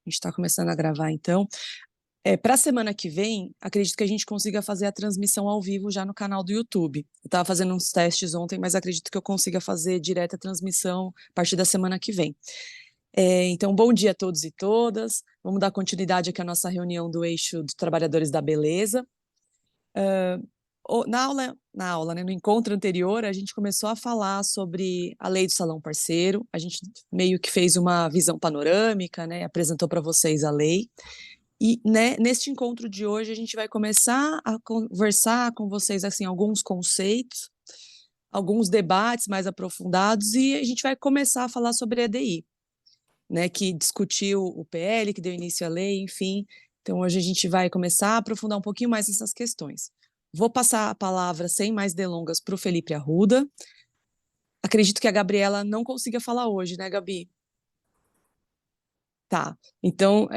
gente está começando a gravar, então. Para a semana que vem, acredito que a gente consiga fazer a transmissão ao vivo já no canal do YouTube. Eu estava fazendo uns testes ontem, mas acredito que eu consiga fazer direta a transmissão a partir da semana que vem. Então, bom dia a todos e todas. Vamos dar continuidade aqui à nossa reunião do Eixo dos Trabalhadores da Beleza. Na aula, né, no encontro anterior, a gente começou a falar sobre a lei do salão parceiro. A gente meio que fez uma visão panorâmica, né, apresentou para vocês a lei. E, né, neste encontro de hoje, a gente vai começar a conversar com vocês assim, alguns conceitos, alguns debates mais aprofundados, e a gente vai começar a falar sobre a EDI, né, que discutiu o PL, que deu início à lei, enfim. Então, hoje a gente vai começar a aprofundar um pouquinho mais essas questões. Vou passar a palavra, sem mais delongas, para o Felipe Arruda. Acredito que a Gabriela não consiga falar hoje, né, Gabi? Tá, então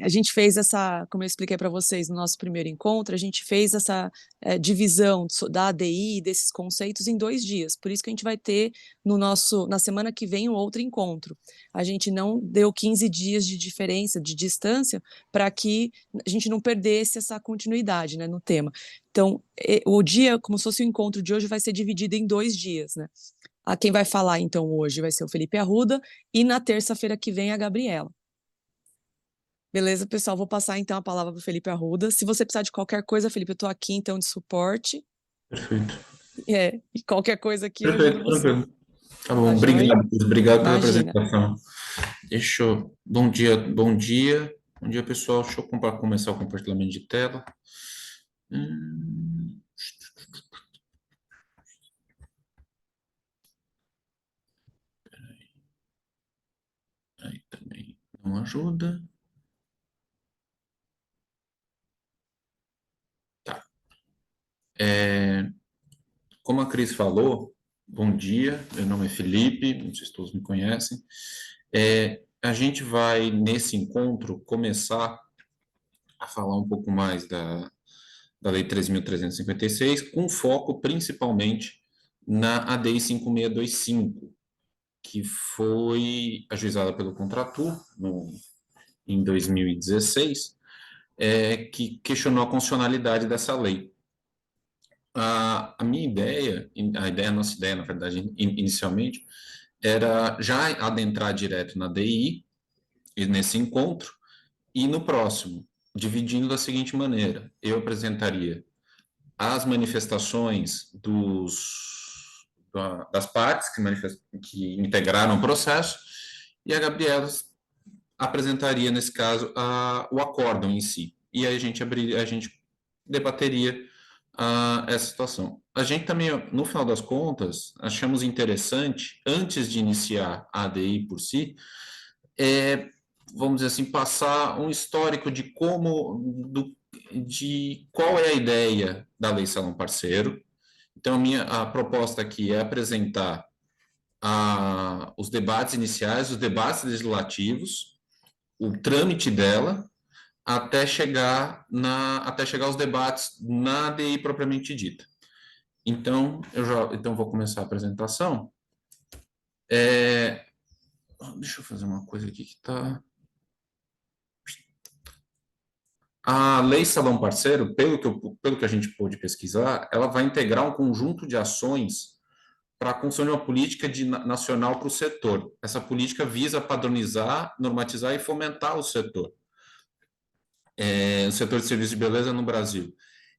a gente fez essa, como eu expliquei para vocês no nosso primeiro encontro, a gente fez essa divisão da ADI, desses conceitos, em 2 dias, por isso que a gente vai ter na semana que vem um outro encontro. A gente não deu 15 dias de diferença, de distância, para que a gente não perdesse essa continuidade, né, no tema. Então, o dia, como se fosse o encontro de hoje, vai ser dividido em 2 dias, né? Quem vai falar, então, hoje vai ser o Felipe Arruda, e na terça-feira que vem a Gabriela. Beleza, pessoal, vou passar então a palavra para o Felipe Arruda. Se você precisar de qualquer coisa, Felipe, eu estou aqui então de suporte. Perfeito. E qualquer coisa aqui eu ajudo Perfeito, você. tranquilo. Tá bom, Tá joia? obrigado pela Imagina. apresentação. Bom dia, bom dia. Bom dia, pessoal. Deixa eu começar o compartilhamento de tela. Aí também não ajuda. Tá. Como a Cris falou, bom dia, meu nome é Felipe, não sei se todos me conhecem. A gente vai, nesse encontro, começar a falar um pouco mais da Lei 3.356, com foco principalmente na ADI 5625, que foi ajuizada pelo Contratur em 2016, que questionou a constitucionalidade dessa lei. A minha ideia, a nossa ideia, na verdade, inicialmente, era já adentrar direto na DI, nesse encontro, e no próximo, dividindo da seguinte maneira: eu apresentaria as manifestações das partes que integraram o processo, e a Gabriela apresentaria, nesse caso, o acórdão em si. E aí a gente debateria essa situação. A gente também, no final das contas, achamos interessante, antes de iniciar a ADI por si, vamos dizer assim, passar um histórico de de qual é a ideia da Lei Salão Parceiro. Então, a proposta aqui é apresentar os debates iniciais, os debates legislativos, o trâmite dela, até chegar aos debates na ADI propriamente dita. Então, então vou começar a apresentação. Deixa eu fazer uma coisa aqui que está... A Lei Salão Parceiro, pelo que a gente pôde pesquisar, ela vai integrar um conjunto de ações para a construção de uma política nacional para o setor. Essa política visa padronizar, normatizar e fomentar o setor de serviços de beleza no Brasil.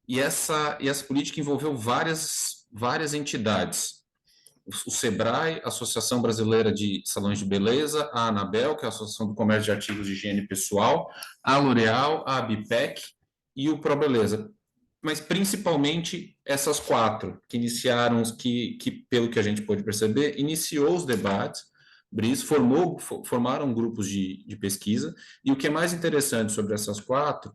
E essa política envolveu várias entidades. O SEBRAE, a Associação Brasileira de Salões de Beleza, a Anabel, que é a Associação do Comércio de Artigos de Higiene Pessoal, a L'Oréal, a ABPEC e o ProBeleza. Mas principalmente essas 4 que iniciaram, que pelo que a gente pôde perceber, iniciou os debates, BRIS, formaram grupos de pesquisa, e o que é mais interessante sobre essas 4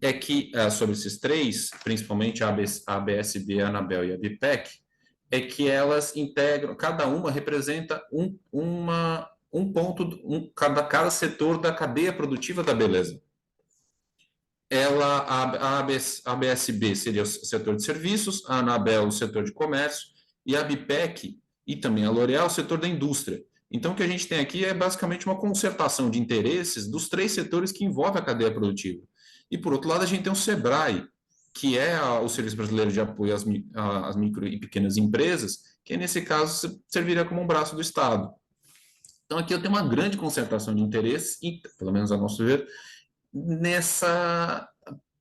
é que, sobre esses 3, principalmente a ABSB, a Anabel e a ABPEC, é que elas integram, cada uma representa um ponto, cada setor da cadeia produtiva da beleza. A ABSB seria o setor de serviços, a Anabel o setor de comércio, e a ABPEC e também a L'Oréal o setor da indústria. Então, o que a gente tem aqui é basicamente uma concertação de interesses dos três setores que envolvem a cadeia produtiva. E, por outro lado, a gente tem o SEBRAE, que é o Serviço Brasileiro de Apoio às Micro e Pequenas Empresas, que nesse caso serviria como um braço do Estado. Então, aqui eu tenho uma grande concertação de interesses, pelo menos a nosso ver, nessa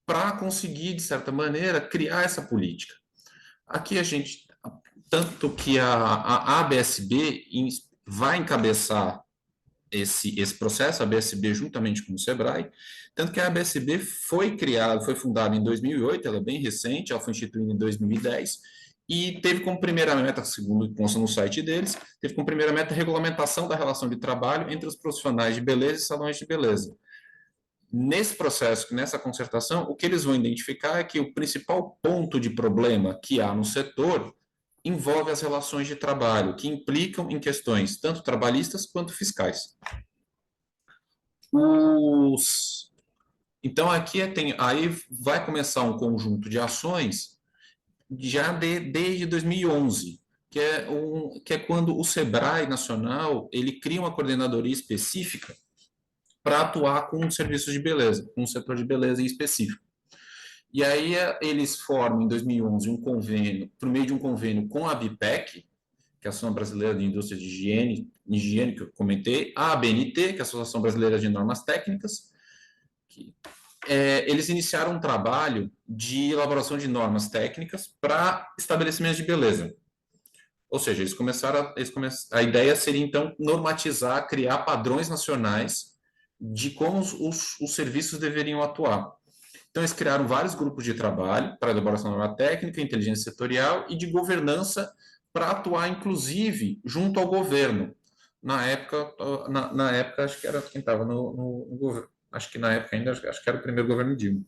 para conseguir, de certa maneira, criar essa política. Aqui a gente, tanto que a ABSB vai encabeçar esse processo, a ABSB juntamente com o SEBRAE, tanto que a ABSB foi criada, foi fundada em 2008, ela é bem recente, ela foi instituída em 2010, e teve como primeira meta, segundo consta no site deles, teve como primeira meta a regulamentação da relação de trabalho entre os profissionais de beleza e salões de beleza. Nesse processo, nessa concertação, o que eles vão identificar é que o principal ponto de problema que há no setor envolve as relações de trabalho, que implicam em questões tanto trabalhistas quanto fiscais. Então, aqui aí vai começar um conjunto de ações já desde 2011, que é quando o SEBRAE Nacional ele cria uma coordenadoria específica para atuar com serviços de beleza, com o setor de beleza em específico. E aí eles formam, em 2011, um convênio, por meio de um convênio com a ABPEC, que é a Associação Brasileira de Indústria de Higiene que eu comentei, a ABNT, que é a Associação Brasileira de Normas Técnicas, eles iniciaram um trabalho de elaboração de normas técnicas para estabelecimentos de beleza. Ou seja, a ideia seria, então, normatizar, criar padrões nacionais de como os serviços deveriam atuar. Então, eles criaram vários grupos de trabalho para elaboração da norma técnica, inteligência setorial e de governança para atuar, inclusive, junto ao governo. Na época, acho que era quem estava no governo. Acho que na época ainda, acho que era o primeiro governo Dilma.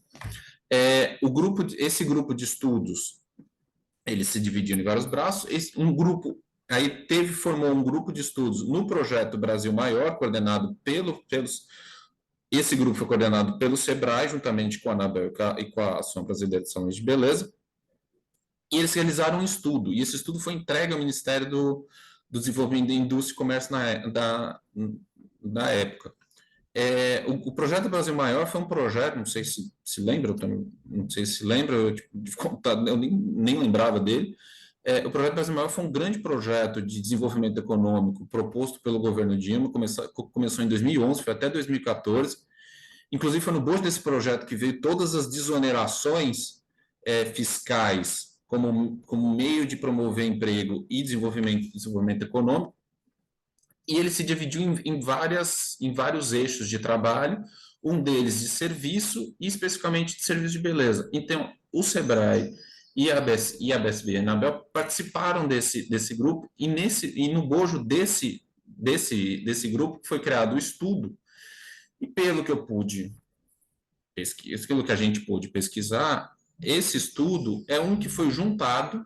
Esse grupo de estudos, ele se dividiu em vários braços. Formou um grupo de estudos no projeto Brasil Maior, coordenado pelos. Esse grupo foi coordenado pelo SEBRAE, juntamente com a Anabel e com a Associação Brasileira de Salões de Beleza, e eles realizaram um estudo, e esse estudo foi entregue ao Ministério do Desenvolvimento da Indústria e Comércio na época. O projeto Brasil Maior foi um projeto, não sei se lembra, não sei se lembra, eu nem lembrava dele. O projeto Brasil Maior foi um grande projeto de desenvolvimento econômico proposto pelo governo Dilma, começou em 2011, foi até 2014. Inclusive, foi no bojo desse projeto que veio todas as desonerações fiscais como meio de promover emprego e desenvolvimento econômico. E ele se dividiu em vários eixos de trabalho, um deles de serviço e especificamente de serviço de beleza. Então, o SEBRAE e a BSB e a Anabel participaram desse grupo, e no bojo desse grupo foi criado o estudo, e pelo que eu pude pesquisar, pelo que a gente pôde pesquisar, esse estudo é um que foi juntado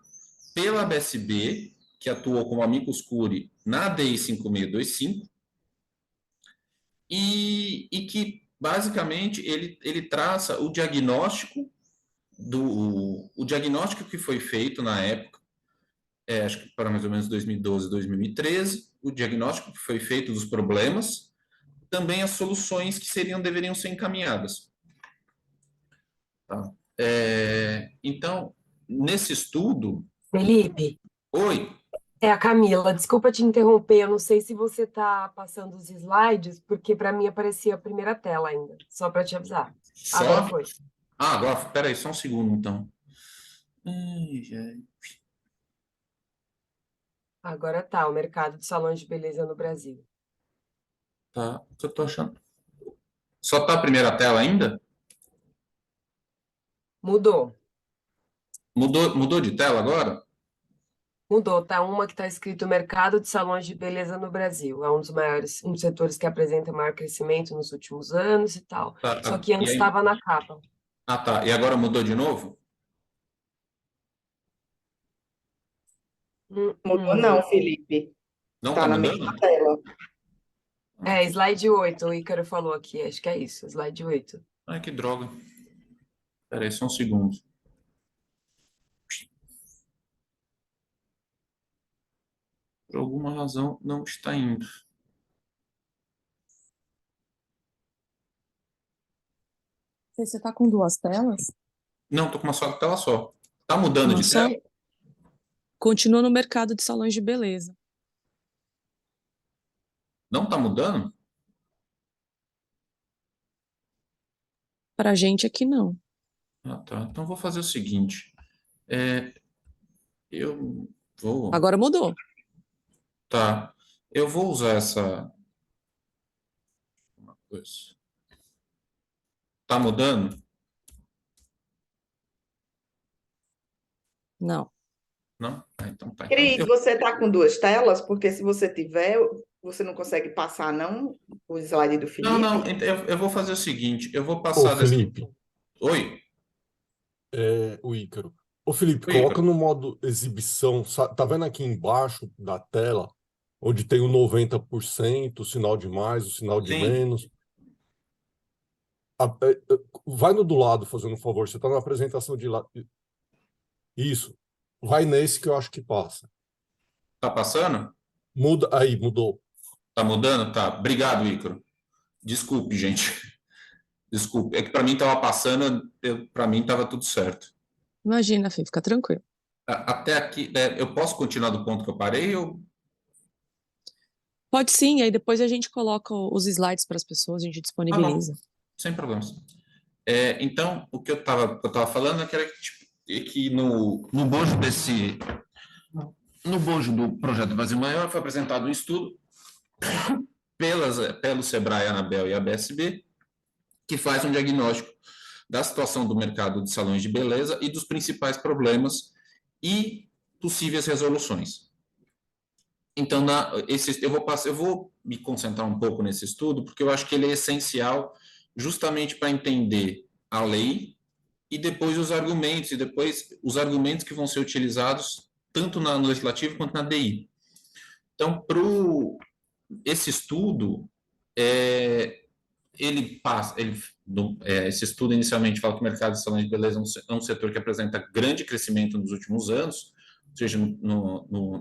pela BSB, que atuou como amicus curiae na DI 5625, e que, basicamente, ele traça o diagnóstico que foi feito na época, acho que para mais ou menos 2012, 2013, o diagnóstico que foi feito dos problemas, também as soluções que deveriam ser encaminhadas. Tá? Então, nesse estudo... Felipe, Oi, é a Camila. Desculpa te interromper. Eu não sei se você está passando os slides, porque para mim aparecia a primeira tela ainda. Só para te avisar. Agora só... foi. agora, peraí, só um segundo, então. Agora tá, o mercado de salões de beleza no Brasil. Tá, o que eu tô achando? Só tá a primeira tela ainda? Mudou. Mudou de tela agora? Mudou, tá uma que está escrito Mercado de Salões de Beleza no Brasil. É um dos setores que apresenta maior crescimento nos últimos anos e tal. Tá, Só tá. que E antes aí? estava na capa. Ah, tá. E agora mudou de novo? Mudou Não. não, Felipe. Não tá Tá na mudando? mesma tela. É, slide 8, o Ícaro falou aqui, acho que é isso, slide 8. Ai, que droga. Peraí, só um segundo. por alguma razão, não está indo. Você está com duas telas? Não, estou com uma só tela só. Está mudando Uma de só? tela? Continua no mercado de salões de beleza. Não está mudando? Para a gente aqui não. Ah, tá. Então vou fazer o seguinte. É, eu vou. Agora mudou. Tá. Eu vou usar essa coisa. Tá mudando? Não. Não? Ah, então tá. Então Cris, você está com duas telas? Porque se você tiver, você não consegue passar, não, o slide do Não, não. Felipe? Eu vou fazer o seguinte. Eu vou Ô, passar dessa. Felipe, Oi, o Ícaro. Ô, Felipe, oi, coloca Ícaro. no modo exibição. Tá vendo aqui embaixo da tela, onde tem o 90%, o sinal de mais, o sinal de Sim. menos? Vai no do lado, fazendo um favor. Você está na apresentação de lá. Isso. Vai nesse que eu acho que passa. Tá passando? Muda. Aí, mudou. Tá mudando? Tá. Obrigado, Ícaro. Desculpe, gente. Desculpe. É que para mim estava passando, para mim estava tudo certo. Imagina, Fê, fica tranquilo. Até aqui, eu posso continuar do ponto que eu parei? Pode sim, aí depois a gente coloca os slides para as pessoas, a gente Tá bom, disponibiliza. sem problemas. Então, o que eu estava falando é que era tipo, que no bojo no bojo do projeto Brasil Maior foi apresentado um estudo pelo Sebrae, Anabel e a BSB, que faz um diagnóstico da situação do mercado de salões de beleza e dos principais problemas e possíveis resoluções. Então, eu vou me concentrar um pouco nesse estudo, porque eu acho que ele é essencial justamente para entender a lei e depois os argumentos que vão ser utilizados tanto no legislativo quanto na DI. Então, esse estudo, esse estudo inicialmente fala que o mercado de salões de beleza é um setor que apresenta grande crescimento nos últimos anos, ou seja,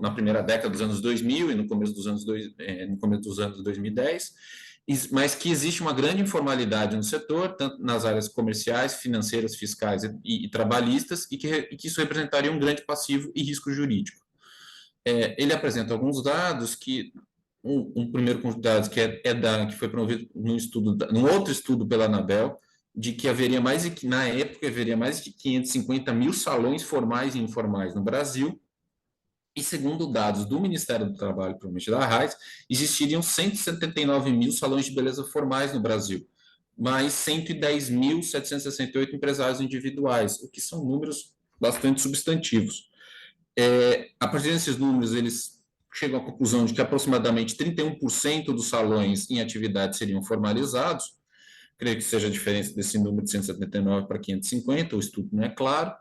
na primeira década dos anos 2000 e no começo dos anos 2010, mas que existe uma grande informalidade no setor, tanto nas áreas comerciais, financeiras, fiscais e trabalhistas, e que isso representaria um grande passivo e risco jurídico. Ele apresenta alguns dados que um primeiro conjunto de dados que foi promovido num outro estudo pela Anabel, de que na época haveria mais de 550 mil salões formais e informais no Brasil, e segundo dados do Ministério do Trabalho, provavelmente da RAIS, existiriam 179 mil salões de beleza formais no Brasil, mais 110.768 empresários individuais, o que são números bastante substantivos. A partir desses números, eles chegam à conclusão de que aproximadamente 31% dos salões em atividade seriam formalizados. Creio que seja a diferença desse número de 179 para 550, o estudo não é claro,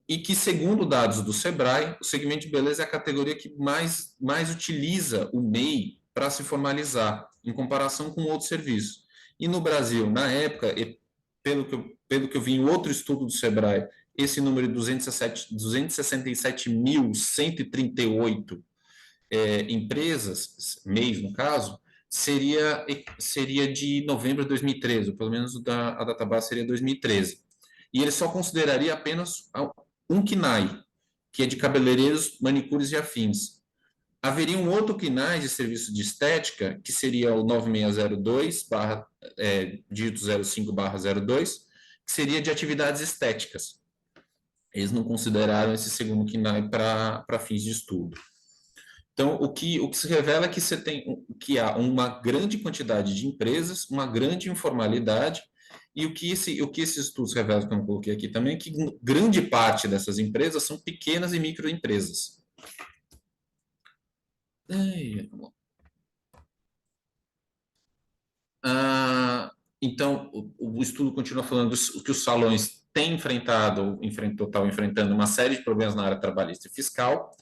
e que, segundo dados do Sebrae, o segmento de beleza é a categoria que mais utiliza o MEI para se formalizar, em comparação com outros serviços. E no Brasil, na época, pelo que eu vi em outro estudo do Sebrae, esse número de 267.138 empresas, MEIs no caso, seria de novembro de 2013, ou pelo menos a database seria 2013. E ele só consideraria apenas um CNAE, que é de cabeleireiros, manicures e afins. Haveria um outro CNAE de serviço de estética, que seria o 9602, dígito 05/02, que seria de atividades estéticas. Eles não consideraram esse segundo CNAE para fins de estudo. Então, o que se revela é que há uma grande quantidade de empresas, uma grande informalidade, e o que esses estudos revelam, que eu não coloquei aqui também, é que grande parte dessas empresas são pequenas e microempresas. Então, o estudo continua falando que os salões têm enfrentando uma série de problemas na área trabalhista e fiscal.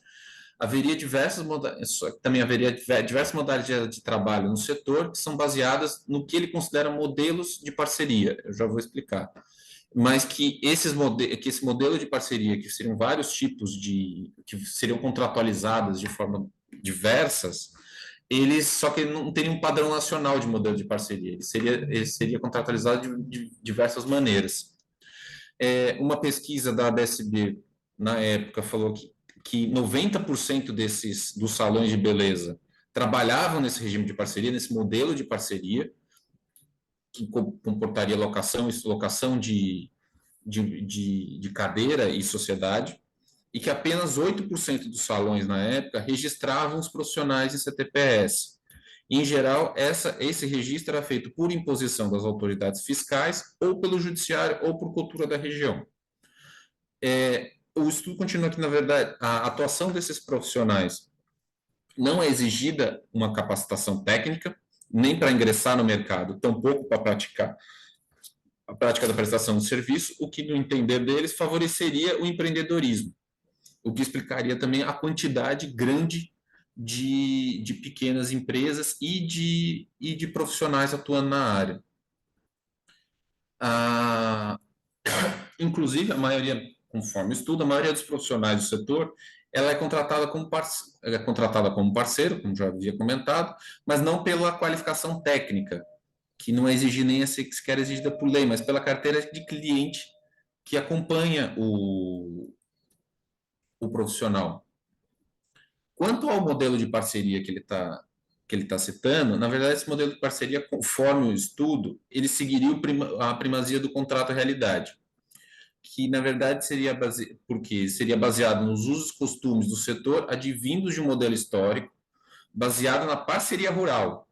Também haveria diversas modalidades de trabalho no setor que são baseadas no que ele considera modelos de parceria. Eu já vou explicar. Mas que esse modelo de parceria, que seriam vários tipos que seriam contratualizadas de forma diversas, só que não teria um padrão nacional de modelo de parceria, ele seria contratualizado de diversas maneiras. Uma pesquisa da ABSB, na época, falou que 90% dos salões de beleza trabalhavam nesse regime de parceria, nesse modelo de parceria, que comportaria locação de cadeira e sociedade, e que apenas 8% dos salões na época registravam os profissionais em CTPS. Em geral, esse registro era feito por imposição das autoridades fiscais, ou pelo judiciário, ou por cultura da região. O estudo continua que, na verdade, a atuação desses profissionais não é exigida uma capacitação técnica, nem para ingressar no mercado, tampouco para praticar a prática da prestação de serviço, o que, no entender deles, favoreceria o empreendedorismo, o que explicaria também a quantidade grande de pequenas empresas e de profissionais atuando na área. Inclusive, a maioria, conforme o estudo, a maioria dos profissionais do setor ela é contratada como parceiro, como já havia comentado, mas não pela qualificação técnica, que não é exigida nem sequer exigida por lei, mas pela carteira de cliente que acompanha o profissional. Quanto ao modelo de parceria que ele está citando, na verdade, esse modelo de parceria, conforme o estudo, ele seguiria a primazia do contrato-realidade, que, na verdade, seria baseado nos usos e costumes do setor, advindos de um modelo histórico, baseado na parceria rural,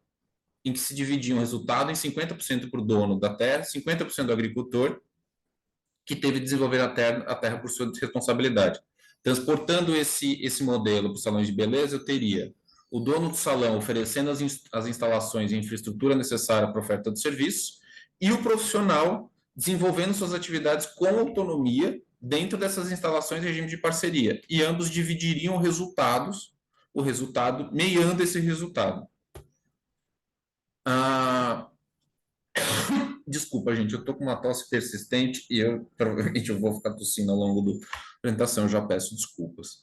em que se dividia o resultado em 50% para o dono da terra, 50% do agricultor, que teve de desenvolver a terra por sua responsabilidade. Transportando esse modelo para os salões de beleza, eu teria o dono do salão oferecendo as instalações e infraestrutura necessária para a oferta de serviço, e o profissional desenvolvendo suas atividades com autonomia dentro dessas instalações em regime de parceria, e ambos dividiriam o resultado, meiando esse resultado. Desculpa, gente, eu estou com uma tosse persistente e provavelmente eu vou ficar tossindo ao longo da apresentação, eu já peço desculpas.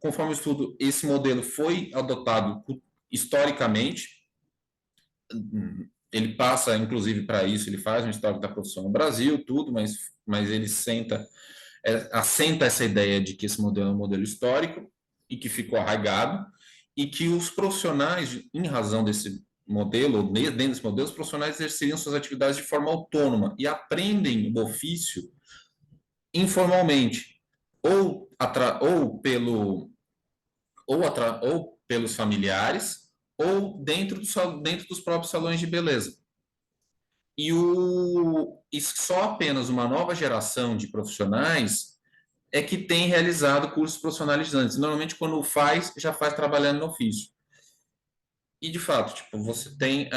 Conforme o estudo, esse modelo foi adotado historicamente, ele passa, inclusive, para isso, ele faz um histórico da profissão no Brasil, tudo, mas ele assenta essa ideia de que esse modelo é um modelo histórico e que ficou arraigado, e que os profissionais, em razão desse modelo, ou dentro desse modelo, os profissionais exerceriam suas atividades de forma autônoma e aprendem o ofício informalmente, ou pelos familiares, ou dentro dos próprios salões de beleza. E só apenas uma nova geração de profissionais é que tem realizado cursos profissionalizantes. Normalmente, quando já faz trabalhando no ofício. E, de fato, você tem,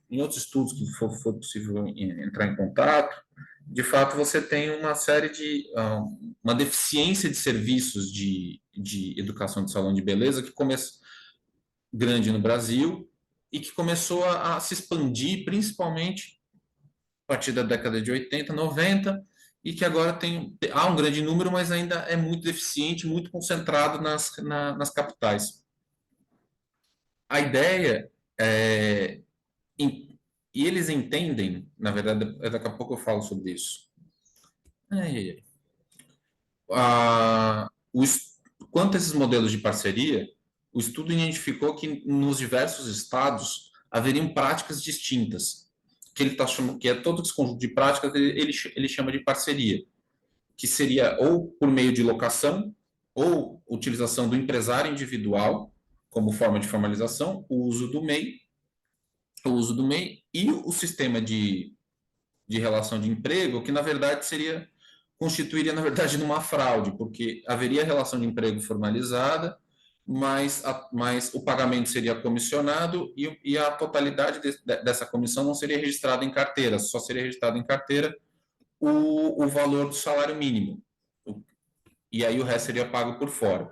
em outros estudos que for possível entrar em contato, de fato, você tem uma série uma deficiência de serviços de educação de salão de beleza que começa grande no Brasil e que começou a se expandir, principalmente a partir da década de 80, 90, e que agora há um grande número, mas ainda é muito deficiente, muito concentrado nas capitais. A ideia e eles entendem, na verdade, daqui a pouco eu falo sobre isso. Quanto a esses modelos de parceria, o estudo identificou que nos diversos estados haveriam práticas distintas, que é todo esse conjunto de práticas ele chama de parceria, que seria ou por meio de locação, ou utilização do empresário individual como forma de formalização, o uso do MEI e o sistema de relação de emprego, que na verdade constituiria na verdade numa fraude, porque haveria relação de emprego formalizada, mas o pagamento seria comissionado e a totalidade dessa comissão não seria registrada em carteira, só seria registrado em carteira o valor do salário mínimo, e aí o resto seria pago por fora.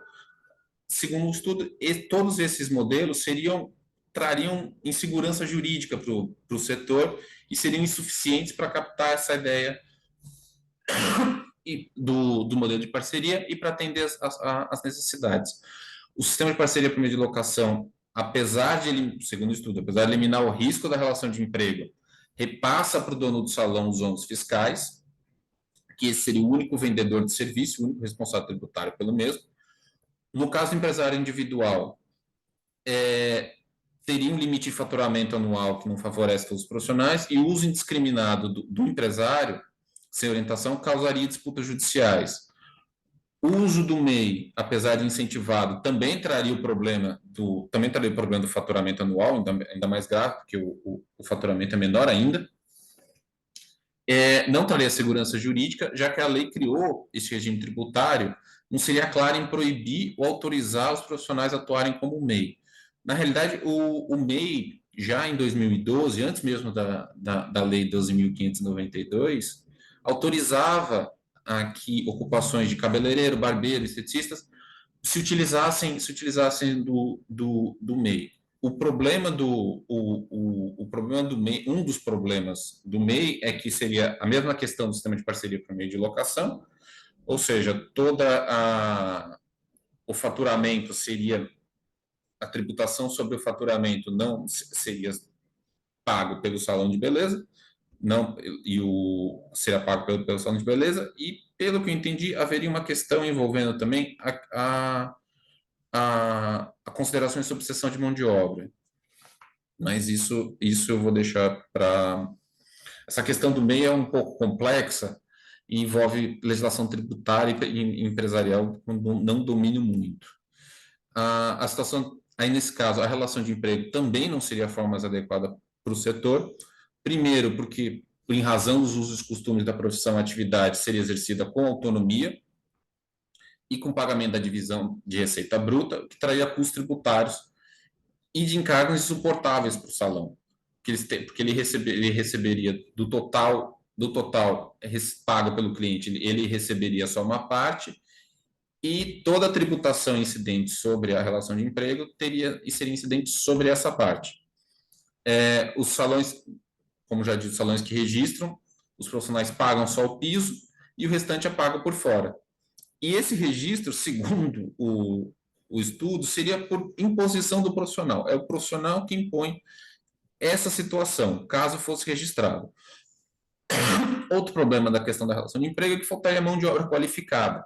Segundo o estudo, todos esses modelos trariam insegurança jurídica para o setor e seriam insuficientes para captar essa ideia do modelo de parceria e para atender as necessidades. O sistema de parceria por meio de locação, apesar de, segundo o estudo, apesar de eliminar o risco da relação de emprego, repassa para o dono do salão os ônus fiscais, que esse seria o único vendedor de serviço, o único responsável tributário pelo mesmo. No caso do empresário individual, teria um limite de faturamento anual que não favorece todos os profissionais, e o uso indiscriminado do empresário, sem orientação, causaria disputas judiciais. O uso do MEI, apesar de incentivado, também traria o problema do faturamento anual, ainda mais grave, porque o faturamento é menor ainda. Não traria segurança jurídica, já que a lei criou esse regime tributário, não seria clara em proibir ou autorizar os profissionais a atuarem como MEI. Na realidade, o MEI, já em 2012, antes mesmo da Lei 12.592, autorizava que ocupações de cabeleireiro, barbeiro, esteticistas se utilizassem do MEI. O problema do MEI, um dos problemas do MEI é que seria a mesma questão do sistema de parceria por meio de locação, ou seja, o faturamento seria, a tributação sobre o faturamento não seria pago pelo salão de beleza, seria pago pelo salão de beleza, e, pelo que eu entendi, haveria uma questão envolvendo também a considerações sobre cessão de mão de obra. Mas isso eu vou deixar para... Essa questão do MEI é um pouco complexa e envolve legislação tributária e empresarial, não domino muito. A situação, aí nesse caso, a relação de emprego também não seria a forma mais adequada para o setor. Primeiro, porque, em razão dos usos e costumes da profissão, a atividade seria exercida com autonomia e com pagamento da divisão de receita bruta, que traria custos tributários e de encargos insuportáveis para o salão, porque ele receberia do total pago pelo cliente, ele receberia só uma parte, e toda a tributação incidente sobre a relação de emprego seria incidente sobre essa parte. Os salões, como já disse, salões que registram, os profissionais pagam só o piso e o restante é pago por fora. E esse registro, segundo o estudo, seria por imposição do profissional. É o profissional que impõe essa situação, caso fosse registrado. Outro problema da questão da relação de emprego é que faltaria mão de obra qualificada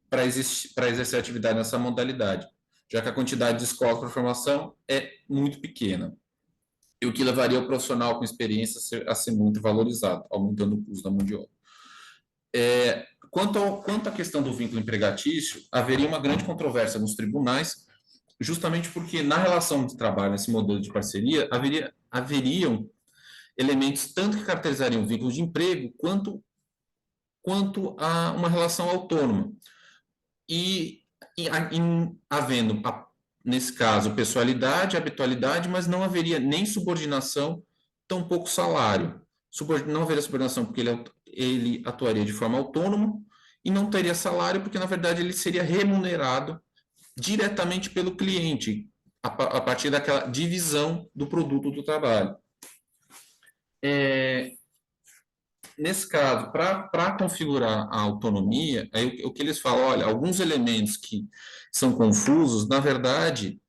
para exercer atividade nessa modalidade, já que a quantidade de escolas para formação é muito pequena, e o que levaria o profissional com experiência a ser muito valorizado, aumentando o custo da mão de obra. Quanto à questão do vínculo empregatício, haveria uma grande controvérsia nos tribunais, justamente porque na relação de trabalho, nesse modelo de parceria, haveriam elementos tanto que caracterizariam vínculo de emprego, quanto a uma relação autônoma. E havendo, nesse caso, pessoalidade, habitualidade, mas não haveria nem subordinação, tampouco salário. Não haveria subordinação porque ele atuaria de forma autônoma, e não teria salário porque, na verdade, ele seria remunerado diretamente pelo cliente, a partir daquela divisão do produto do trabalho. Nesse caso, para configurar a autonomia, aí o que eles falam, olha, alguns elementos que são confusos, na verdade,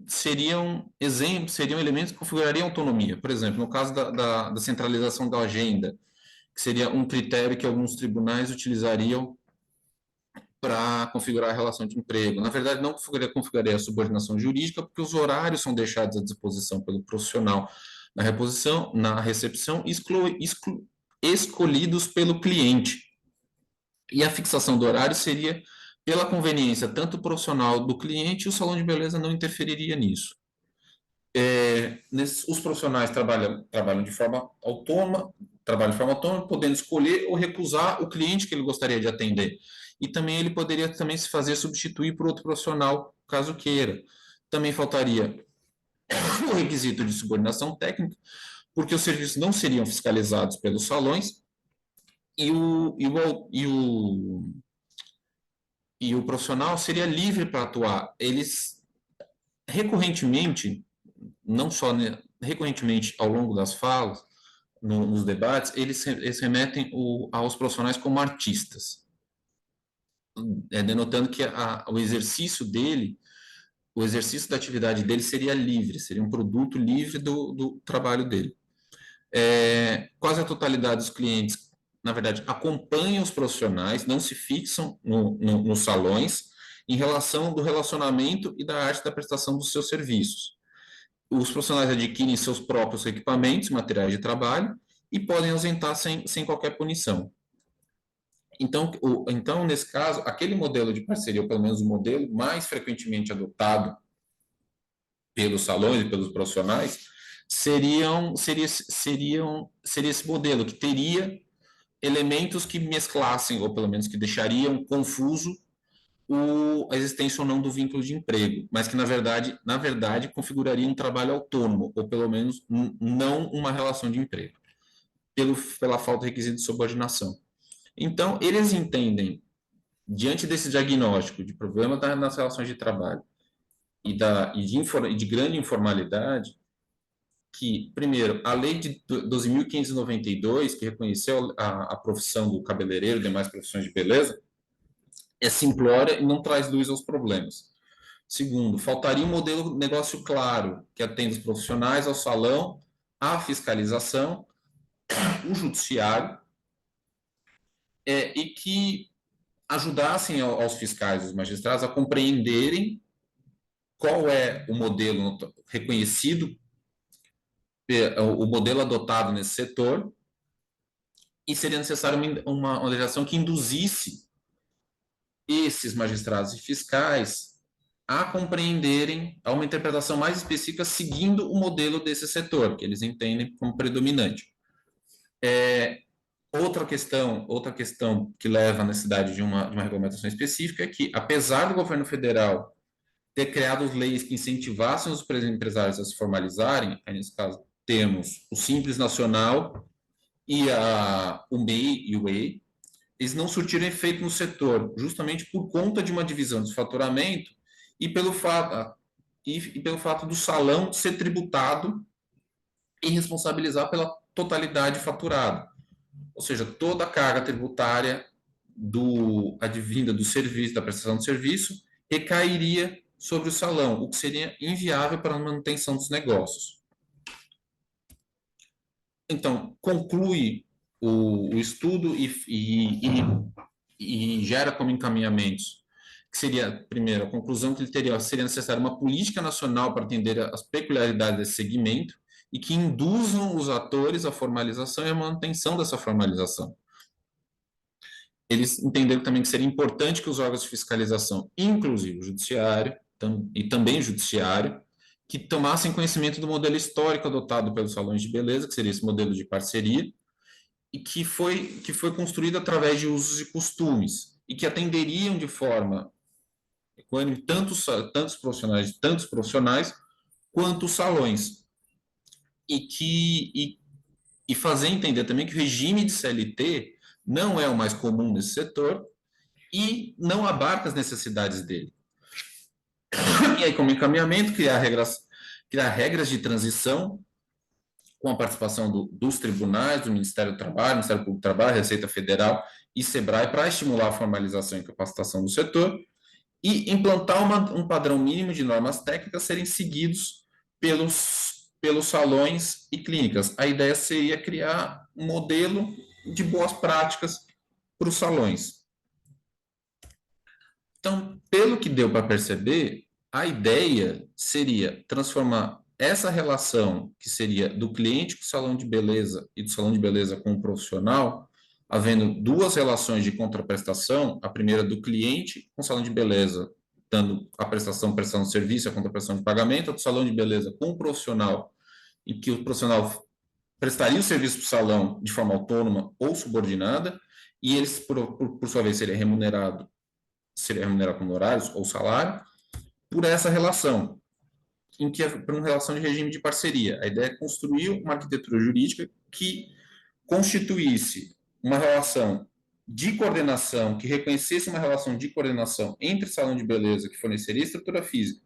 seriam exemplos, seriam elementos que configurariam autonomia. Por exemplo, no caso da centralização da agenda, que seria um critério que alguns tribunais utilizariam para configurar a relação de emprego. Na verdade, não configuraria a subordinação jurídica, porque os horários são deixados à disposição pelo profissional na reposição, na recepção, escolhidos pelo cliente. E a fixação do horário seria pela conveniência tanto profissional do cliente, e o salão de beleza não interferiria nisso. Os profissionais trabalham de forma autônoma, podendo escolher ou recusar o cliente que ele gostaria de atender. E também ele poderia também se fazer substituir por outro profissional, caso queira. Também faltaria o requisito de subordinação técnica, porque os serviços não seriam fiscalizados pelos salões, e o profissional seria livre para atuar. Eles, recorrentemente, não só recorrentemente ao longo das falas, nos debates, eles remetem aos profissionais como artistas, denotando que o exercício dele, o exercício da atividade dele seria livre, seria um produto livre do trabalho dele. Quase a totalidade dos clientes, na verdade, acompanham os profissionais, não se fixam nos salões, em relação do relacionamento e da arte da prestação dos seus serviços. Os profissionais adquirem seus próprios equipamentos, materiais de trabalho, e podem ausentar sem qualquer punição. Então, nesse caso, aquele modelo de parceria, ou pelo menos o modelo mais frequentemente adotado pelos salões e pelos profissionais, seria esse modelo, que teria elementos que mesclassem, ou pelo menos que deixariam confuso a existência ou não do vínculo de emprego, mas que, na verdade, configuraria um trabalho autônomo, ou pelo menos não uma relação de emprego, pela falta de requisito de subordinação. Então, eles entendem, diante desse diagnóstico de problema nas relações de trabalho e de grande informalidade, que, primeiro, a lei de 12.592, que reconheceu a profissão do cabeleireiro e demais profissões de beleza, é simplória e não traz luz aos problemas. Segundo, faltaria um modelo de negócio claro, que atenda os profissionais ao salão, à fiscalização, o judiciário, e que ajudassem aos fiscais, os magistrados, a compreenderem qual é o modelo reconhecido, o modelo adotado nesse setor, e seria necessário uma legislação que induzisse esses magistrados e fiscais a compreenderem a uma interpretação mais específica seguindo o modelo desse setor, que eles entendem como predominante. Outra questão que leva à necessidade de uma regulamentação específica é que, apesar do governo federal ter criado leis que incentivassem os empresários a se formalizarem, aí nesse caso temos o Simples Nacional e o MEI e o EI, eles não surtiram efeito no setor, justamente por conta de uma divisão do faturamento e pelo fato do salão ser tributado e responsabilizar pela totalidade faturada. Ou seja, toda a carga tributária advinda do serviço, da prestação de serviço, recairia sobre o salão, o que seria inviável para a manutenção dos negócios. Então, conclui o estudo e gera como encaminhamentos, que seria, primeiro, a conclusão que seria necessária uma política nacional para atender as peculiaridades desse segmento e que induzam os atores à formalização e à manutenção dessa formalização. Eles entenderam também que seria importante que os órgãos de fiscalização, inclusive o judiciário e também o judiciário, que tomassem conhecimento do modelo histórico adotado pelos salões de beleza, que seria esse modelo de parceria, e que foi construído através de usos e costumes, e que atenderiam de forma equânime tantos profissionais quanto os salões, e fazer entender também que o regime de CLT não é o mais comum nesse setor e não abarca as necessidades dele. E aí, como encaminhamento, criar regras de transição com a participação dos tribunais, do Ministério do Trabalho, Ministério Público do Trabalho, Receita Federal e SEBRAE para estimular a formalização e capacitação do setor e implantar um padrão mínimo de normas técnicas serem seguidos pelos salões e clínicas. A ideia seria criar um modelo de boas práticas para os salões. Então, pelo que deu para perceber, a ideia seria transformar essa relação, que seria do cliente com o salão de beleza e do salão de beleza com o profissional, havendo duas relações de contraprestação, a primeira do cliente com o salão de beleza, dando a prestação de serviço, a contraprestação de pagamento, a do salão de beleza com o profissional, em que o profissional prestaria o serviço para o salão de forma autônoma ou subordinada, e eles, por sua vez, seria remunerado com honorários ou salário, por essa relação, em que é por uma relação de regime de parceria. A ideia é construir uma arquitetura jurídica que constituísse uma relação de coordenação, que reconhecesse uma relação de coordenação entre o salão de beleza, que forneceria estrutura física,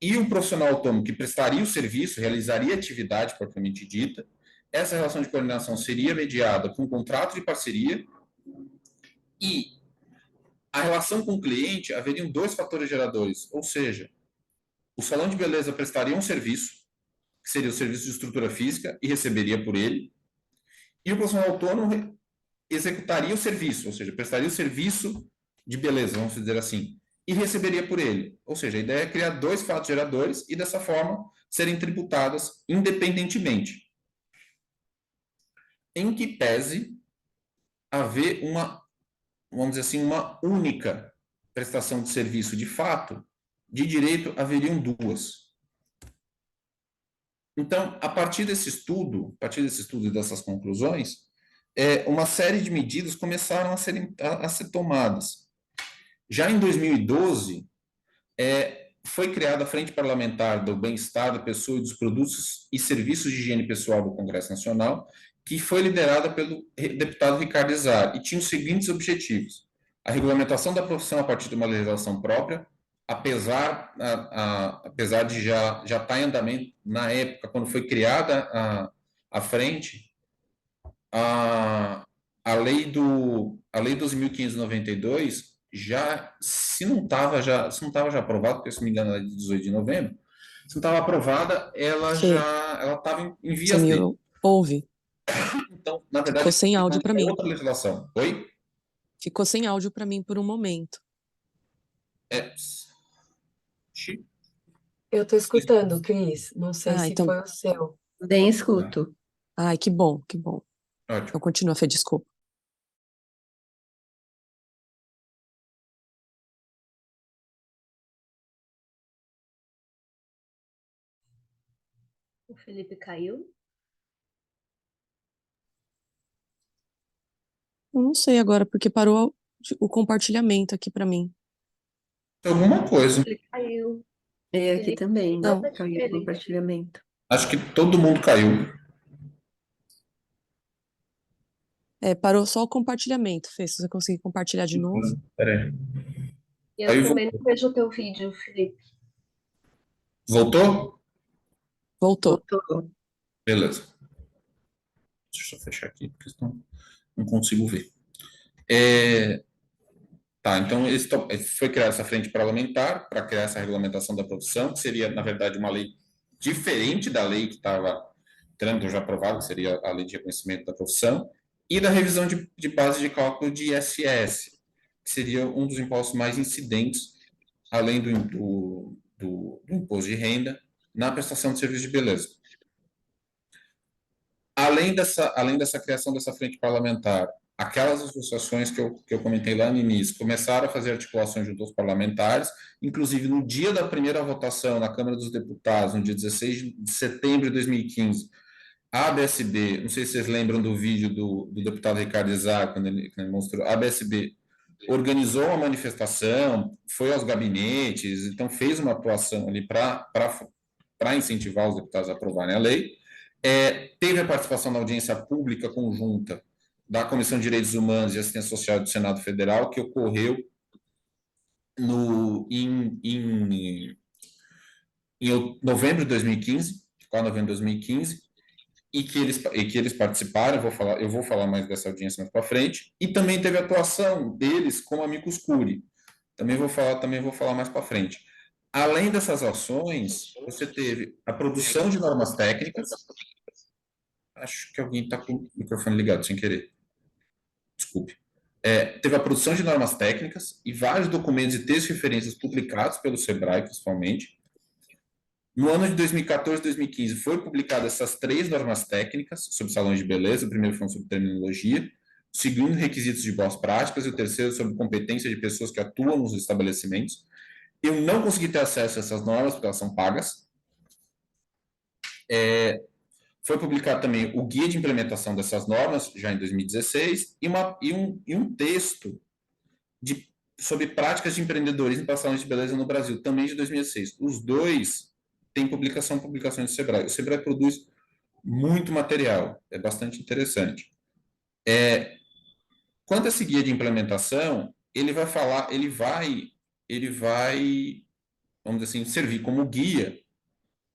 e o profissional autônomo que prestaria o serviço, realizaria a atividade propriamente dita, essa relação de coordenação seria mediada por um contrato de parceria e a relação com o cliente haveriam dois fatores geradores, ou seja, o salão de beleza prestaria um serviço, que seria o serviço de estrutura física, e receberia por ele, e o profissional autônomo executaria o serviço, ou seja, prestaria o serviço de beleza, vamos dizer assim, e receberia por ele. Ou seja, a ideia é criar dois fatos geradores e, dessa forma, serem tributadas independentemente. Em que pese haver uma, vamos dizer assim, uma única prestação de serviço de fato, de direito haveriam duas. Então, a partir desse estudo e dessas conclusões, uma série de medidas começaram a ser tomadas. Já em 2012, foi criada a Frente Parlamentar do Bem-Estar da Pessoa e dos Produtos e Serviços de Higiene Pessoal do Congresso Nacional, que foi liderada pelo deputado Ricardo Izar, e tinha os seguintes objetivos: a regulamentação da profissão a partir de uma legislação própria, apesar de já estar em andamento na época, quando foi criada a frente, a lei 12.592 já, se não estava já aprovada, porque se não me engano é de 18 de novembro, se não estava aprovada, ela Fê, estava em você vias me de. ouve? Então, na Ficou verdade, sem áudio para é mim. outra legislação. Oi? Ficou sem áudio para mim por um momento. É, Eu estou escutando, Cris. Não sei se Então, foi o seu. Bem escuto. ai, que bom, que bom. ótimo. Então, continua, Fê, desculpa. O Felipe caiu. Eu não sei agora, porque parou o compartilhamento aqui para mim. Alguma coisa. Ele caiu. É, aqui também. Não. Caiu o compartilhamento. Acho que todo mundo caiu. Parou só o compartilhamento, Fê, se você conseguir compartilhar de novo. Peraí. Eu Aí também não vejo o teu vídeo, Felipe. Voltou? Voltou. Voltou. Beleza. Deixa eu só fechar aqui, porque senão não consigo ver. Tá, então foi criada essa frente parlamentar para criar essa regulamentação da profissão, que seria, na verdade, uma lei diferente da lei que estava trâmite já aprovada, que seria a lei de reconhecimento da profissão, e da revisão de base de cálculo de ISS, que seria um dos impostos mais incidentes, além do imposto de renda, na prestação de serviço de beleza. Além dessa criação dessa frente parlamentar, aquelas associações que eu comentei lá no início começaram a fazer articulações junto aos parlamentares, inclusive no dia da primeira votação na Câmara dos Deputados, no dia 16 de setembro de 2015, a ABSB, não sei se vocês lembram do vídeo do deputado Ricardo Izar, quando ele mostrou, a ABSB organizou uma manifestação, foi aos gabinetes, então fez uma atuação ali para incentivar os deputados a aprovarem a lei. Teve a participação na audiência pública conjunta da Comissão de Direitos Humanos e Assistência Social do Senado Federal, que ocorreu em novembro de 2015, 4 de novembro de 2015, e que eles participaram. Eu vou falar mais dessa audiência mais para frente, e também teve a atuação deles como amicus curiae. Também vou falar mais para frente. Além dessas ações, você teve a produção de normas técnicas. Acho que alguém está com o microfone ligado sem querer. Desculpe. Teve a produção de normas técnicas e vários documentos e textos de referências publicados pelo SEBRAE, principalmente. No ano de 2014 e 2015, foi publicadas essas 3 normas técnicas sobre salões de beleza. O primeiro foi sobre terminologia, o segundo, requisitos de boas práticas, e o terceiro, sobre competência de pessoas que atuam nos estabelecimentos. Eu não consegui ter acesso a essas normas, porque elas são pagas. Foi publicado também o guia de implementação dessas normas, já em 2016, e um texto sobre práticas de empreendedorismo para salões de beleza no Brasil, também de 2016. Os dois têm publicações do SEBRAE. O SEBRAE produz muito material, é bastante interessante. Quanto a esse guia de implementação, ele vai, vamos dizer assim, servir como guia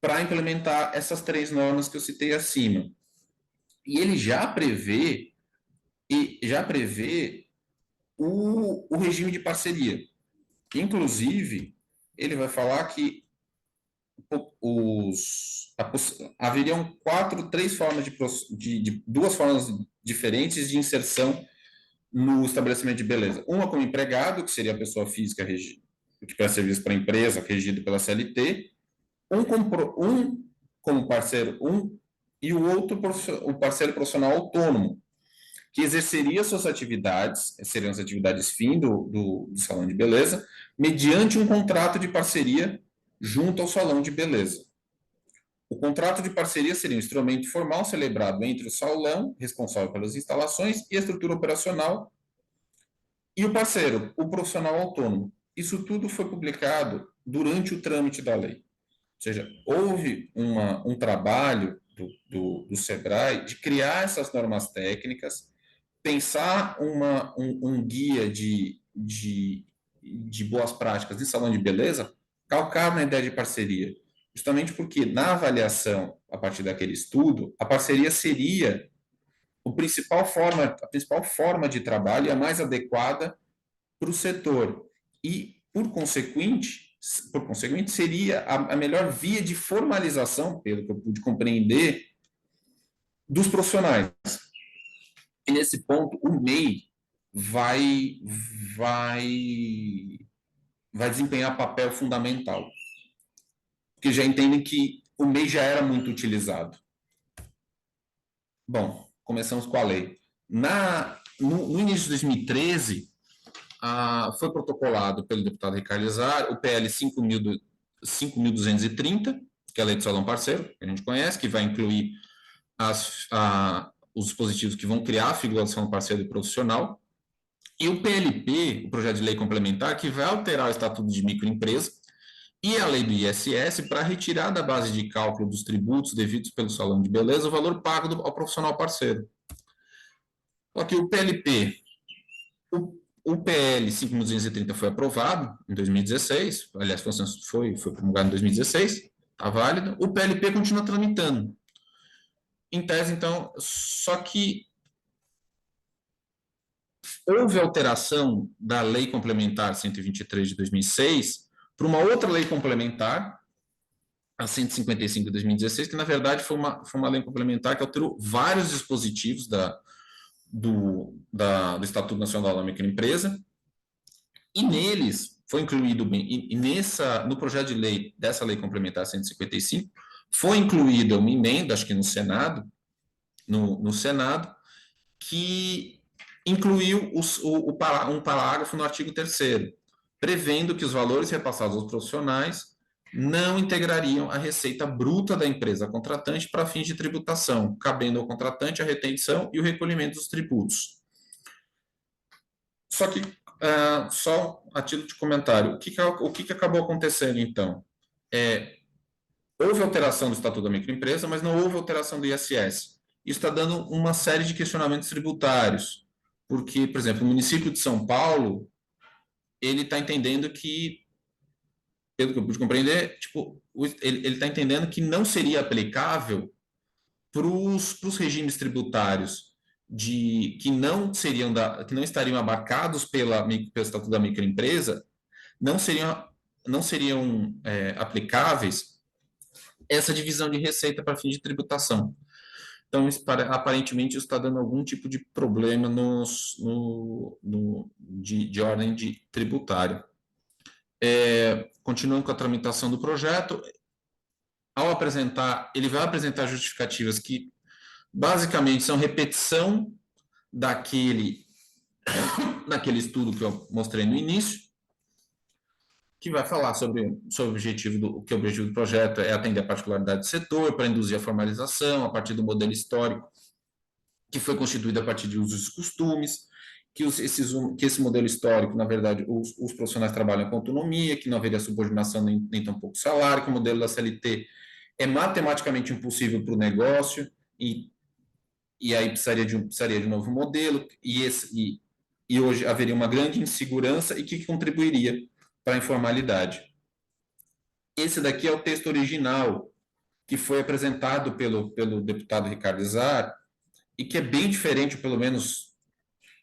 para implementar essas 3 normas que eu citei acima. E ele já prevê o regime de parceria. Inclusive, ele vai falar que haveriam duas formas diferentes de inserção no estabelecimento de beleza. Uma como empregado, que seria a pessoa física que presta serviço para a empresa, regido pela CLT, um como parceiro, e o outro o parceiro profissional autônomo, que exerceria suas atividades, seriam as atividades fim do salão de beleza, mediante um contrato de parceria junto ao salão de beleza. O contrato de parceria seria um instrumento formal celebrado entre o salão, responsável pelas instalações, e a estrutura operacional, e o parceiro, o profissional autônomo. Isso tudo foi publicado durante o trâmite da lei. Ou seja, houve um trabalho do SEBRAE de criar essas normas técnicas, pensar um guia de boas práticas de salão de beleza, calcado na ideia de parceria. Justamente porque, na avaliação, a partir daquele estudo, a parceria seria a principal forma de trabalho e a mais adequada para o setor. E, por conseguinte, seria a melhor via de formalização, pelo que eu pude compreender, dos profissionais. E, nesse ponto, o MEI vai desempenhar papel fundamental. Porque já entendem que o MEI já era muito utilizado. Bom, começamos com a lei. No início de 2013, foi protocolado pelo deputado Ricardo Izar o PL 5.230, que é a lei do salão parceiro, que a gente conhece, que vai incluir os dispositivos que vão criar a figura do salão parceiro e profissional, e o PLP, o projeto de lei complementar, que vai alterar o Estatuto de Microempresa, e a lei do ISS para retirar da base de cálculo dos tributos devidos pelo salão de beleza o valor pago ao profissional parceiro. Só que o PLP, o PL 5.230 foi aprovado em 2016, aliás, foi promulgado em 2016, está válido, o PLP continua tramitando. Em tese, então, só que houve alteração da Lei Complementar 123 de 2006 para uma outra lei complementar, a 155 de 2016, que na verdade foi uma lei complementar que alterou vários dispositivos do Estatuto Nacional da Microempresa, e neles foi incluído, no projeto de lei dessa lei complementar 155, foi incluída uma emenda, acho que no Senado, que incluiu um parágrafo no artigo 3º, prevendo que os valores repassados aos profissionais não integrariam a receita bruta da empresa contratante para fins de tributação, cabendo ao contratante a retenção e o recolhimento dos tributos. Só que, só a título de comentário, o que acabou acontecendo, então? Houve alteração do Estatuto da Microempresa, mas não houve alteração do ISS. Isso está dando uma série de questionamentos tributários, porque, por exemplo, o município de São Paulo, ele está entendendo que, pelo que eu pude compreender, ele está entendendo que não seria aplicável para os regimes tributários que não estariam abarcados pelo Estatuto da Microempresa, não seriam aplicáveis essa divisão de receita para fim de tributação. Então, aparentemente, isso está dando algum tipo de problema de ordem tributária. Continuando com a tramitação do projeto, ele vai apresentar justificativas que, basicamente, são repetição daquele estudo que eu mostrei no início, que vai falar sobre o objetivo do projeto é atender a particularidade do setor, para induzir a formalização a partir do modelo histórico que foi constituído a partir de usos e costumes, que esse modelo histórico, na verdade, os profissionais trabalham com autonomia, que não haveria subordinação nem tampouco salário, que o modelo da CLT é matematicamente impossível para o negócio, e aí precisaria de um novo modelo, e hoje haveria uma grande insegurança e que contribuiria para a informalidade. Esse daqui é o texto original que foi apresentado pelo deputado Ricardo Izar e que é bem diferente, pelo menos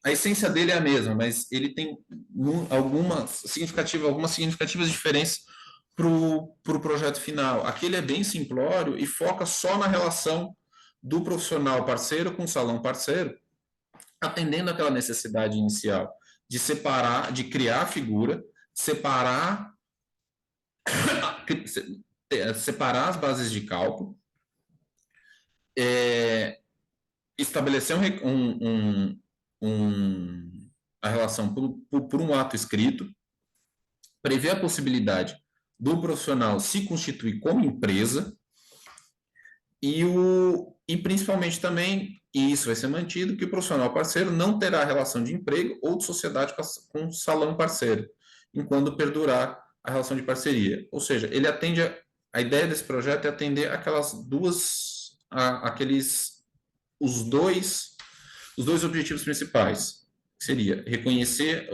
a essência dele é a mesma, mas ele tem algumas significativas diferenças para o projeto final. Aquele é bem simplório e foca só na relação do profissional parceiro com o salão parceiro, atendendo aquela necessidade inicial de separar, de criar a figura, separar as bases de cálculo, estabelecer a relação por um ato escrito, prever a possibilidade do profissional se constituir como empresa e principalmente também, e isso vai ser mantido, que o profissional parceiro não terá relação de emprego ou de sociedade com o salão parceiro, enquanto perdurar a relação de parceria. Ou seja, ele atende a ideia desse projeto é atender os dois objetivos principais, que seria reconhecer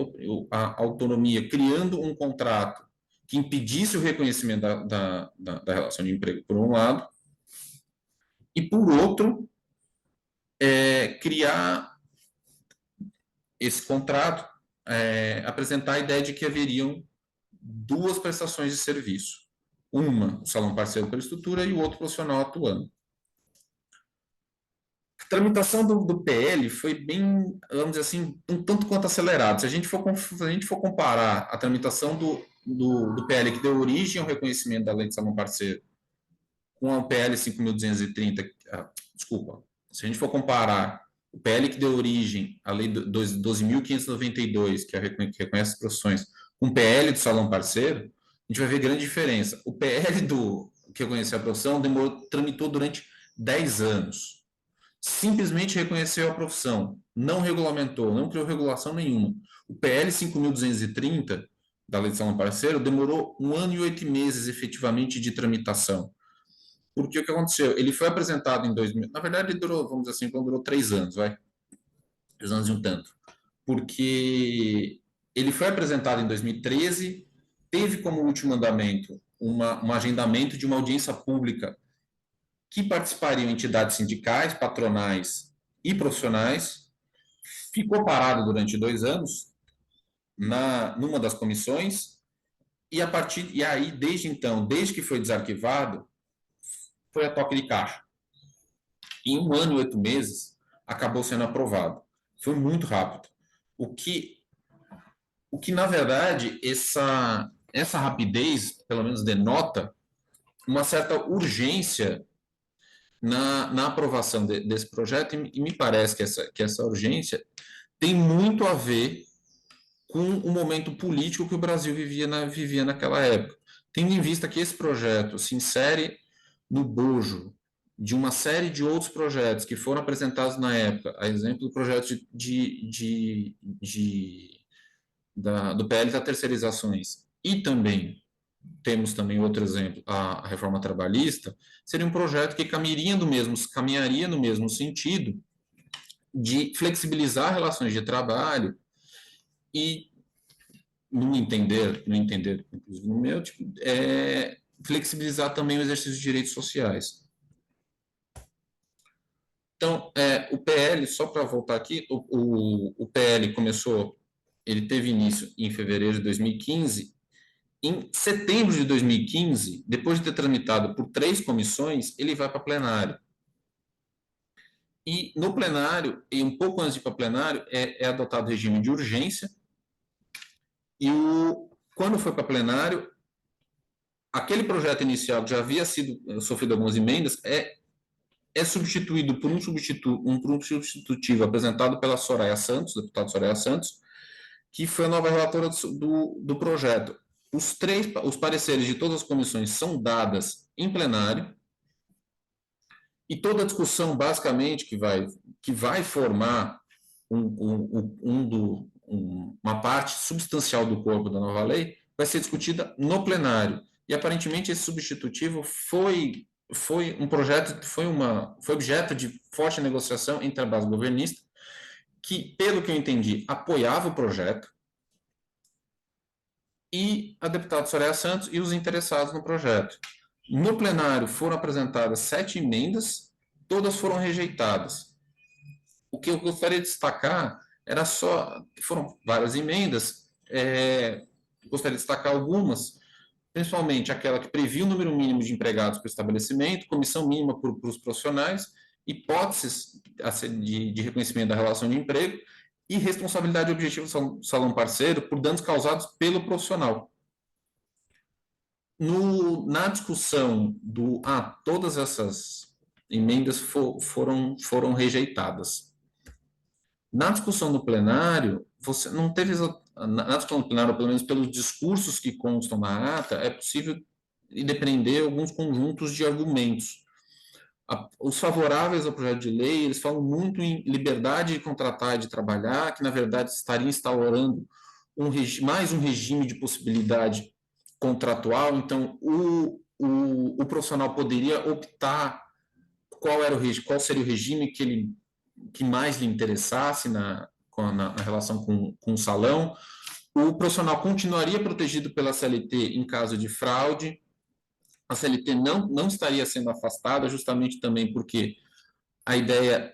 a autonomia, criando um contrato que impedisse o reconhecimento da relação de emprego, por um lado, e, por outro, criar esse contrato, apresentar a ideia de que haveriam duas prestações de serviço. Uma, o salão parceiro pela estrutura, e o outro profissional atuando. A tramitação do PL foi bem, vamos dizer assim, um tanto quanto acelerada. Se a gente for comparar a tramitação do PL que deu origem ao reconhecimento da lei de salão parceiro com a PL 5.230, desculpa, se a gente for comparar o PL que deu origem à lei 12.592, que reconhece as profissões, com o PL do salão parceiro, a gente vai ver grande diferença. O PL que reconheceu a profissão tramitou durante 10 anos. Simplesmente reconheceu a profissão, não regulamentou, não criou regulação nenhuma. O PL 5.230, da lei de salão parceiro, demorou 1 ano e 8 meses efetivamente de tramitação. Porque o que aconteceu? Ele foi apresentado em 2000, na verdade, ele durou, vamos dizer assim, durou 3 anos, 3 anos e um tanto. Porque ele foi apresentado em 2013, teve como último andamento um agendamento de uma audiência pública que participariam entidades sindicais, patronais e profissionais, ficou parado durante 2 anos numa das comissões, e aí, desde então, desde que foi desarquivado, foi a toque de caixa. Em 1 ano e 8 meses, acabou sendo aprovado. Foi muito rápido. O que na verdade, essa rapidez, pelo menos, denota uma certa urgência na aprovação desse projeto, e me parece que essa urgência tem muito a ver com o momento político que o Brasil vivia naquela época. Tendo em vista que esse projeto se insere no bojo de uma série de outros projetos que foram apresentados na época, a exemplo do projeto do PL das terceirizações, e também temos também outro exemplo, a reforma trabalhista, seria um projeto que caminharia no mesmo sentido de flexibilizar relações de trabalho e, no entender, inclusive no meu, flexibilizar também o exercício de direitos sociais. Então, o PL, só para voltar aqui, o PL ele teve início em fevereiro de 2015. Em setembro de 2015, depois de ter tramitado por 3 comissões, ele vai para plenário. E no plenário, e um pouco antes de ir para plenário, é adotado o regime de urgência. E quando foi para plenário, aquele projeto inicial que já havia sofrido algumas emendas é substituído por um substitutivo apresentado pela Soraya Santos, deputada Soraya Santos, que foi a nova relatora do projeto. Os pareceres de todas as comissões são dadas em plenário, e toda a discussão, basicamente, que vai formar uma parte substancial do corpo da nova lei, vai ser discutida no plenário. E, aparentemente, esse substitutivo foi objeto de forte negociação entre a base governista, que, pelo que eu entendi, apoiava o projeto, e a deputada Soraya Santos e os interessados no projeto. No plenário foram apresentadas 7 emendas, todas foram rejeitadas. o que eu gostaria de destacar era só, foram várias emendas, gostaria de destacar algumas, principalmente aquela que previa o número mínimo de empregados para o estabelecimento, comissão mínima para os profissionais, hipóteses de reconhecimento da relação de emprego e responsabilidade objetiva do salão parceiro por danos causados pelo profissional. Na discussão todas essas emendas foram rejeitadas. Na discussão do plenário, você não teve, na discussão do plenário, pelo menos pelos discursos que constam na ata, é possível depreender alguns conjuntos de argumentos. Os favoráveis ao projeto de lei, eles falam muito em liberdade de contratar e de trabalhar, que na verdade estaria instaurando mais um regime de possibilidade contratual. Então o profissional poderia optar qual seria o regime que mais lhe interessasse na relação com o salão. O profissional continuaria protegido pela CLT em caso de fraude. A CLT não estaria sendo afastada, justamente também porque a ideia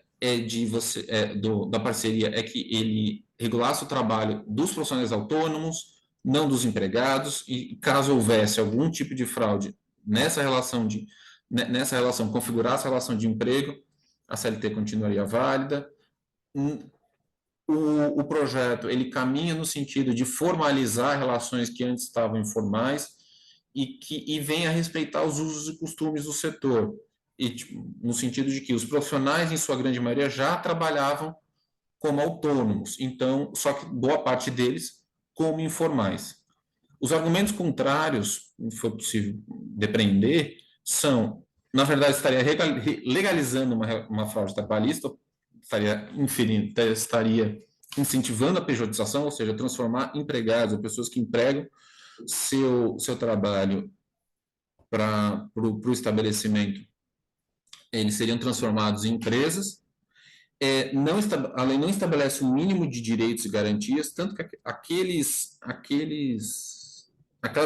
da parceria é que ele regulasse o trabalho dos profissionais autônomos, não dos empregados, e caso houvesse algum tipo de fraude nessa relação, configurasse a relação de emprego, a CLT continuaria válida. O projeto ele caminha no sentido de formalizar relações que antes estavam informais e vem a respeitar os usos e costumes do setor, no sentido de que os profissionais, em sua grande maioria, já trabalhavam como autônomos, então, só que boa parte deles como informais. Os argumentos contrários, que foi possível depreender, são, na verdade, estaria legalizando uma fraude trabalhista, estaria incentivando a pejotização, ou seja, transformar empregados ou pessoas que empregam seu trabalho para o estabelecimento, eles seriam transformados em empresas. A lei não estabelece um mínimo de direitos e garantias, tanto que aquelas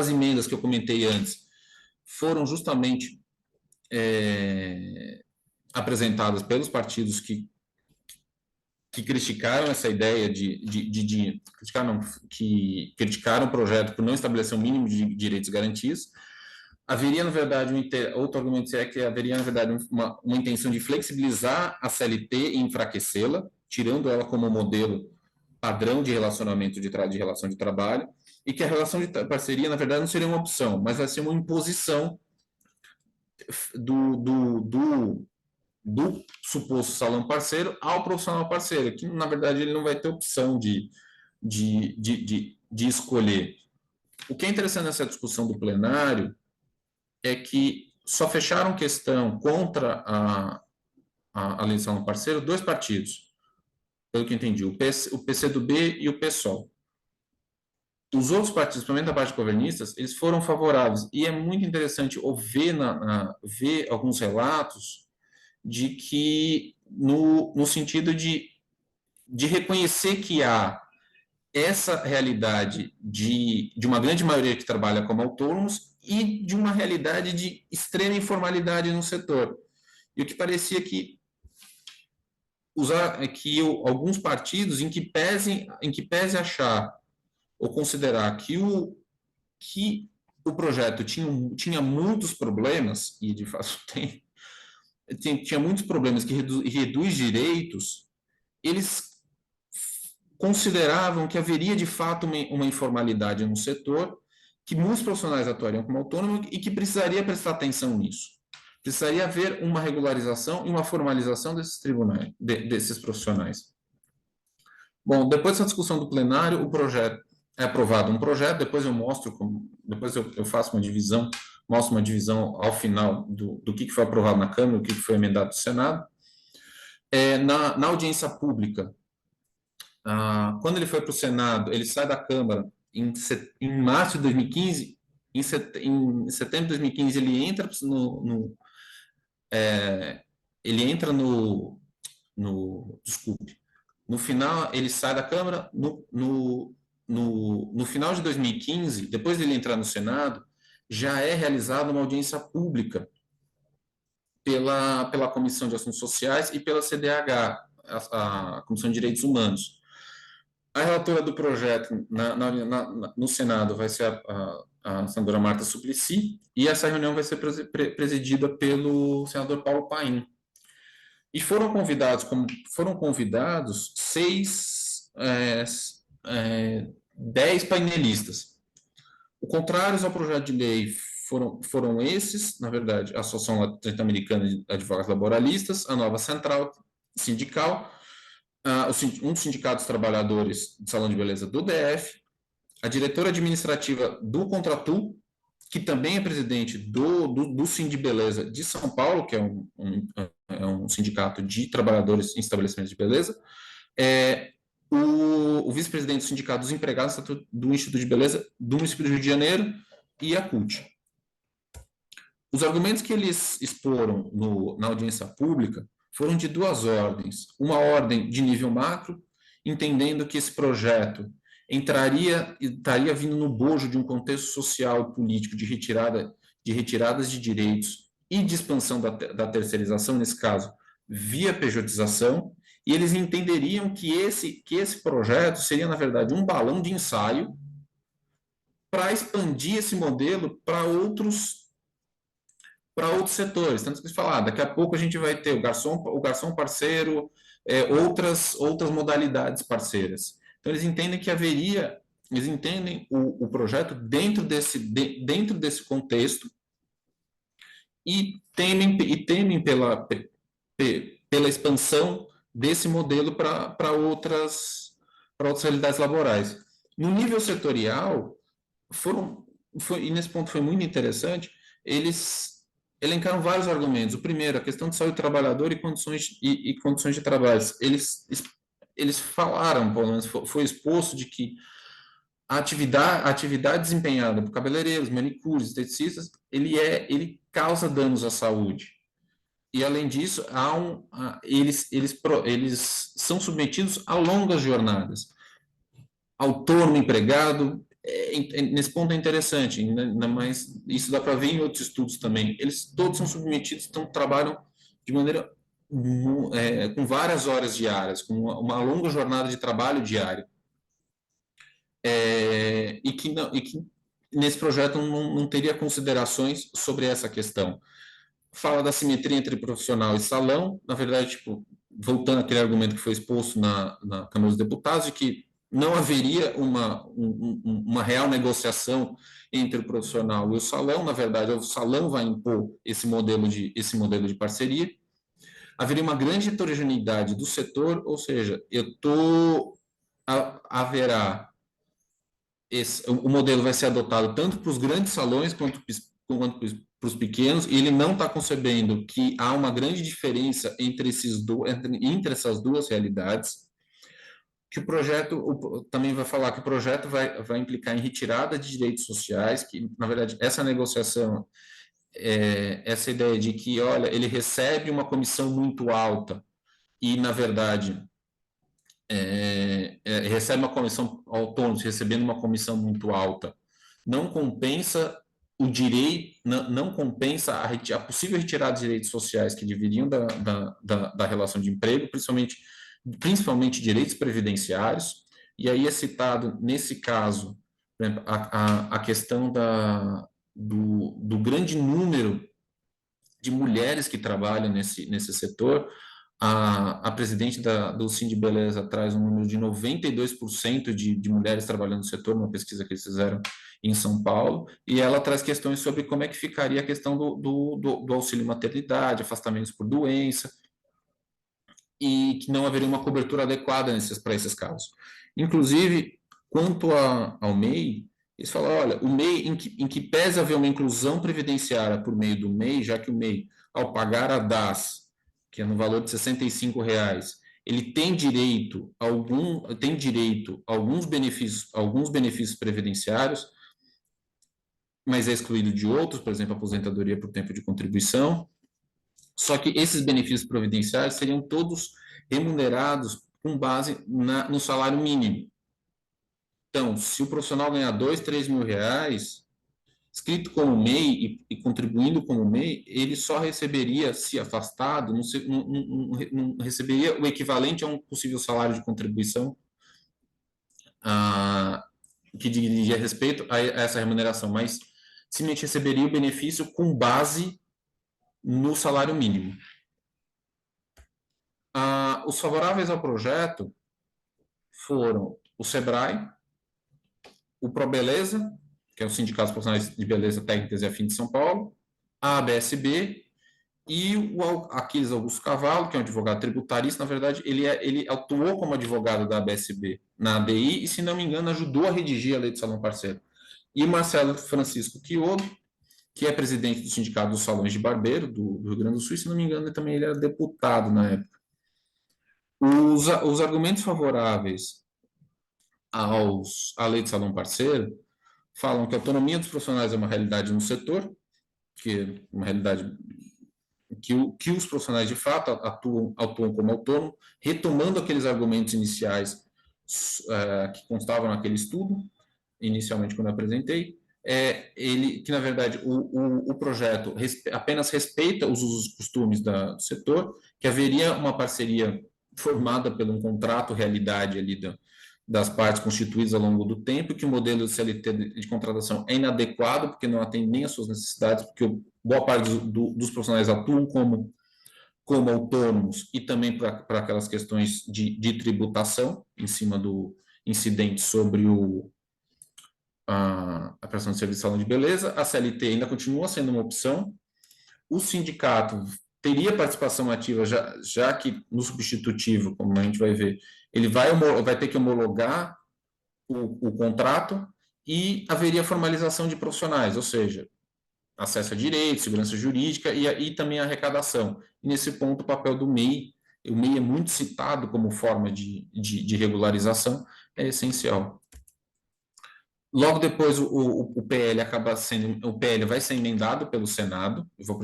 emendas que eu comentei antes foram justamente apresentadas pelos partidos que criticaram essa ideia que criticaram o projeto por não estabelecer um mínimo de direitos e garantias. Haveria, na verdade, outro argumento é que haveria, na verdade, uma intenção de flexibilizar a CLT e enfraquecê-la, tirando ela como modelo padrão de relacionamento de relação de trabalho, e que a relação de parceria, na verdade, não seria uma opção, mas vai ser uma imposição do suposto salão parceiro ao profissional parceiro, que, na verdade, ele não vai ter opção de escolher. O que é interessante nessa discussão do plenário é que só fecharam questão contra a lei de salão parceiro dois partidos, pelo que eu entendi, o PCdoB e o PSOL. Os outros partidos, principalmente da parte governistas, eles foram favoráveis, e é muito interessante ver alguns relatos de que, no sentido de reconhecer que há essa realidade de uma grande maioria que trabalha como autônomos e de uma realidade de extrema informalidade no setor. E o que parecia que alguns partidos, em que pese achar ou considerar que o projeto tinha muitos problemas, e de fato tinha muitos problemas que reduz direitos, eles consideravam que haveria de fato uma informalidade no setor, que muitos profissionais atuariam como autônomos e que precisaria prestar atenção nisso. Precisaria haver uma regularização e uma formalização desses tribunais, desses profissionais. Bom, depois dessa discussão do plenário, o projeto é aprovado, depois eu mostro, depois eu faço uma divisão, mostro uma divisão ao final do que foi aprovado na Câmara, o que foi emendado no Senado. Na audiência pública, quando ele foi para o Senado, ele sai da Câmara em março de 2015, em setembro de 2015 ele entra desculpe, no final ele sai da Câmara, no final de 2015, depois dele entrar no Senado, já é realizada uma audiência pública pela Comissão de Assuntos Sociais e pela CDH. a Comissão de Direitos Humanos. A relatora do projeto no Senado vai ser a senadora Marta Suplicy, e essa reunião vai ser presidida pelo senador Paulo Paim. E foram convidados 10 painelistas. O contrários ao projeto de lei foram esses, na verdade, a Associação Latino-Americana de Advogados Laboralistas, a Nova Central Sindical, um dos sindicatos trabalhadores de salão de beleza do DF, a diretora administrativa do Contratu, que também é presidente do Sindibeleza de São Paulo, que é um sindicato de trabalhadores em estabelecimentos de beleza, o vice-presidente do Sindicato dos Empregados do Instituto de Beleza do município do Rio de Janeiro e a CUT. Os argumentos que eles exporam na audiência pública foram de duas ordens. Uma ordem de nível macro, entendendo que esse projeto estaria vindo no bojo de um contexto social e político de retiradas de direitos e de expansão da terceirização, nesse caso, via pejotização, e eles entenderiam que esse projeto seria, na verdade, um balão de ensaio para expandir esse modelo para outros setores. Tanto que eles falaram, daqui a pouco a gente vai ter o garçom parceiro, outras modalidades parceiras. Então, eles entendem o projeto dentro desse contexto e temem pela expansão desse modelo para outras realidades laborais. No nível setorial, e nesse ponto foi muito interessante, eles elencaram vários argumentos. O primeiro, a questão de saúde do trabalhador e condições de trabalho. Eles falaram, pelo menos foi exposto, de que a atividade desempenhada por cabeleireiros, manicures, esteticistas, ele causa danos à saúde. E, além disso, eles são submetidos a longas jornadas. Autônomo, empregado, nesse ponto é interessante, mas isso dá para ver em outros estudos também. Eles todos são submetidos, trabalham de maneira com várias horas diárias, com uma longa jornada de trabalho diário. E que nesse projeto não teria considerações sobre essa questão. Fala da simetria entre profissional e salão, na verdade, voltando àquele argumento que foi exposto na Câmara dos Deputados, de que não haveria uma real negociação entre o profissional e o salão. Na verdade, o salão vai impor esse modelo de parceria. Haveria uma grande heterogeneidade do setor, ou seja, o modelo vai ser adotado tanto para os grandes salões quanto para os pequenos, e ele não está concebendo que há uma grande diferença entre essas duas realidades, que o projeto também vai falar que o projeto vai implicar em retirada de direitos sociais, que, na verdade, essa negociação, essa ideia de que, olha, ele recebe uma comissão muito alta e, na verdade, recebe uma comissão autônoma, recebendo uma comissão muito alta, não compensa o direito, não compensa a possível retirada de direitos sociais que deveriam da relação de emprego, principalmente direitos previdenciários. E aí é citado, nesse caso, por exemplo, a questão do grande número de mulheres que trabalham nesse setor. A presidente do Sindibeleza traz um número de 92% de mulheres trabalhando no setor, numa pesquisa que eles fizeram em São Paulo, e ela traz questões sobre como é que ficaria a questão do auxílio maternidade, afastamentos por doença, e que não haveria uma cobertura adequada para esses casos. Inclusive, quanto ao MEI, eles falam, olha, o MEI, em que pese haver uma inclusão previdenciária por meio do MEI, já que o MEI, ao pagar a DAS, que é no valor de R$ 65,00, ele tem direito a alguns benefícios previdenciários, mas é excluído de outros, por exemplo, aposentadoria por tempo de contribuição. Só que esses benefícios previdenciários seriam todos remunerados com base no salário mínimo. Então, se o profissional ganhar R$ 2.000, R$ 3.000, inscrito como MEI e contribuindo como MEI, ele só receberia, se afastado, não receberia o equivalente a um possível salário de contribuição que dizia respeito a essa remuneração, mas simplesmente receberia o benefício com base no salário mínimo. Os favoráveis ao projeto foram o SEBRAE, o ProBeleza, que é o Sindicato dos Profissionais de Beleza Técnicas e Afins de São Paulo, a ABSB e o Aquiles Augusto Cavallo, que é um advogado tributarista. Na verdade, ele atuou como advogado da ABSB na ADI e, se não me engano, ajudou a redigir a Lei do Salão Parceiro. E Marcelo Francisco Quiodo, que é presidente do Sindicato dos Salões de Barbeiro do Rio Grande do Sul, e, se não me engano, também ele era deputado na época. Os argumentos favoráveis à Lei do Salão Parceiro falam que a autonomia dos profissionais é uma realidade no setor, que é uma realidade que os profissionais de fato atuam como autônomos, retomando aqueles argumentos iniciais que constavam naquele estudo, inicialmente quando eu apresentei, que na verdade o projeto apenas respeita os usos e costumes do setor, que haveria uma parceria formada por um contrato realidade ali das partes constituídas ao longo do tempo, que o modelo de CLT de contratação é inadequado, porque não atende nem às suas necessidades, porque boa parte dos profissionais atuam como autônomos e também para aquelas questões de tributação em cima do incidente sobre a prestação de serviço de salão de beleza. A CLT ainda continua sendo uma opção. O sindicato teria participação ativa, já que no substitutivo, como a gente vai ver, ele vai ter que homologar o contrato e haveria formalização de profissionais, ou seja, acesso a direitos, segurança jurídica e também a arrecadação. E nesse ponto, o papel do MEI, o MEI é muito citado como forma de regularização, é essencial. Logo depois, o PL vai ser emendado pelo Senado, eu vou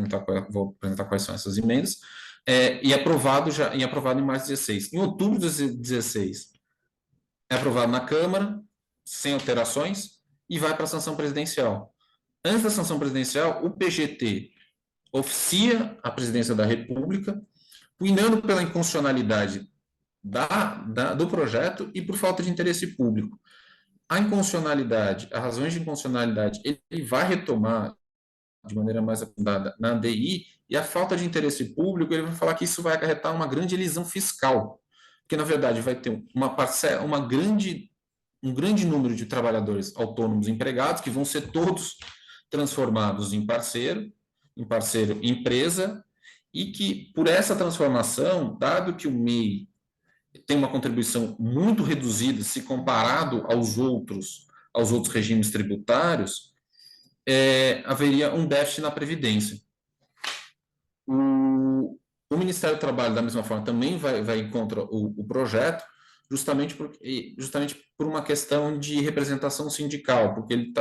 apresentar quais são essas emendas, e aprovado em março de 16. Em outubro de 16, é aprovado na Câmara, sem alterações, e vai para a sanção presidencial. Antes da sanção presidencial, o PGT oficia a presidência da República, punhando pela inconstitucionalidade do projeto e por falta de interesse público. A inconstitucionalidade, as razões de inconstitucionalidade, ele vai retomar de maneira mais aprofundada na ADI, e a falta de interesse público, ele vai falar que isso vai acarretar uma grande elisão fiscal, porque, na verdade, vai ter um grande número de trabalhadores autônomos empregados, que vão ser todos transformados em parceiro empresa, e que, por essa transformação, dado que o MEI tem uma contribuição muito reduzida se comparado aos outros regimes tributários, haveria um déficit na Previdência. O Ministério do Trabalho, da mesma forma, também vai contra o projeto, justamente por uma questão de representação sindical, porque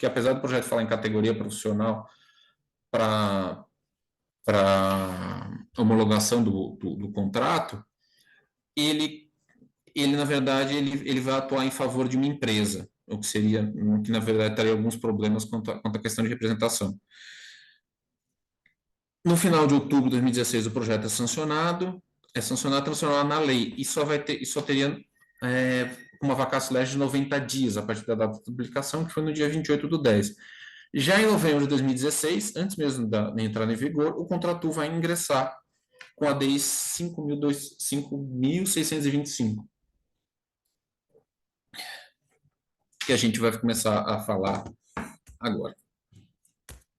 apesar do projeto falar em categoria profissional para homologação do contrato, ele na verdade ele vai atuar em favor de uma empresa, o que na verdade traria alguns problemas quanto à questão de representação. No final de outubro de 2016, o projeto é sancionado transformado na lei, e só teria uma vacatio legis de 90 dias a partir da data da publicação, que foi no dia 28/10. Já em novembro de 2016, antes mesmo da entrada em vigor, o contrato vai ingressar com a DI 5.625, que a gente vai começar a falar agora.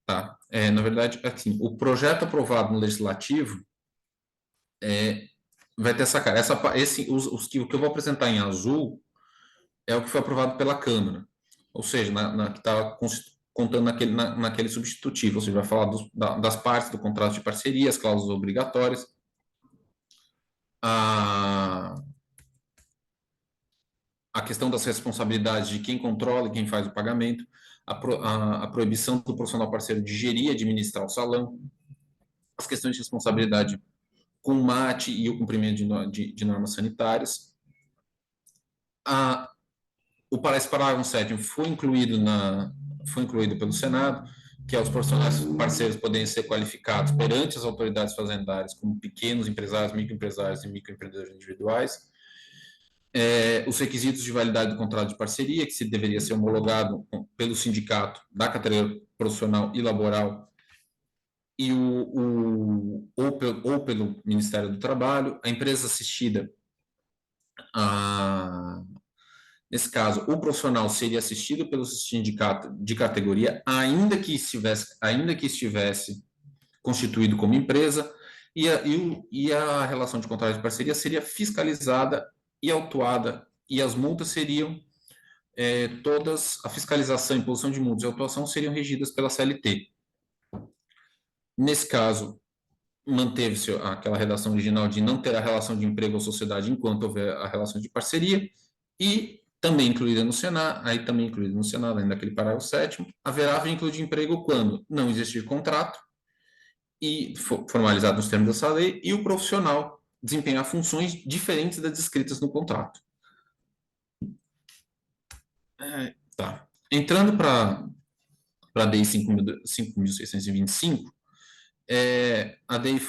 Tá? Na verdade, assim, o projeto aprovado no Legislativo vai ter essa cara. O que eu vou apresentar em azul é o que foi aprovado pela Câmara, ou seja, que está contando naquele substitutivo, ou seja, vai falar das partes do contrato de parceria, as cláusulas obrigatórias, a questão das responsabilidades de quem controla e quem faz o pagamento, a proibição do profissional parceiro de gerir e administrar o salão, as questões de responsabilidade com o MAT e o cumprimento de normas sanitárias, o parágrafo 7º foi incluído pelo Senado, que é os profissionais parceiros poderem ser qualificados perante as autoridades fazendárias como pequenos empresários, microempresários e microempreendedores individuais. Os requisitos de validade do contrato de parceria, que se deveria ser homologado pelo sindicato da categoria profissional e laboral e ou pelo Ministério do Trabalho. A empresa assistida, nesse caso, o profissional seria assistido pelo sindicato de categoria, ainda que estivesse constituído como empresa, e a relação de contrato de parceria seria fiscalizada e autuada, e as multas seriam todas, a fiscalização, imposição de multas e autuação seriam regidas pela CLT. Nesse caso, manteve-se aquela redação original de não ter a relação de emprego ou sociedade enquanto houver a relação de parceria, e também incluída no Senado, ainda naquele parágrafo 7º, haverá vínculo de emprego quando não existir contrato e formalizado nos termos dessa lei, e o profissional desempenhar funções diferentes das descritas no contrato. Tá. Entrando para a DI 5.625, a DI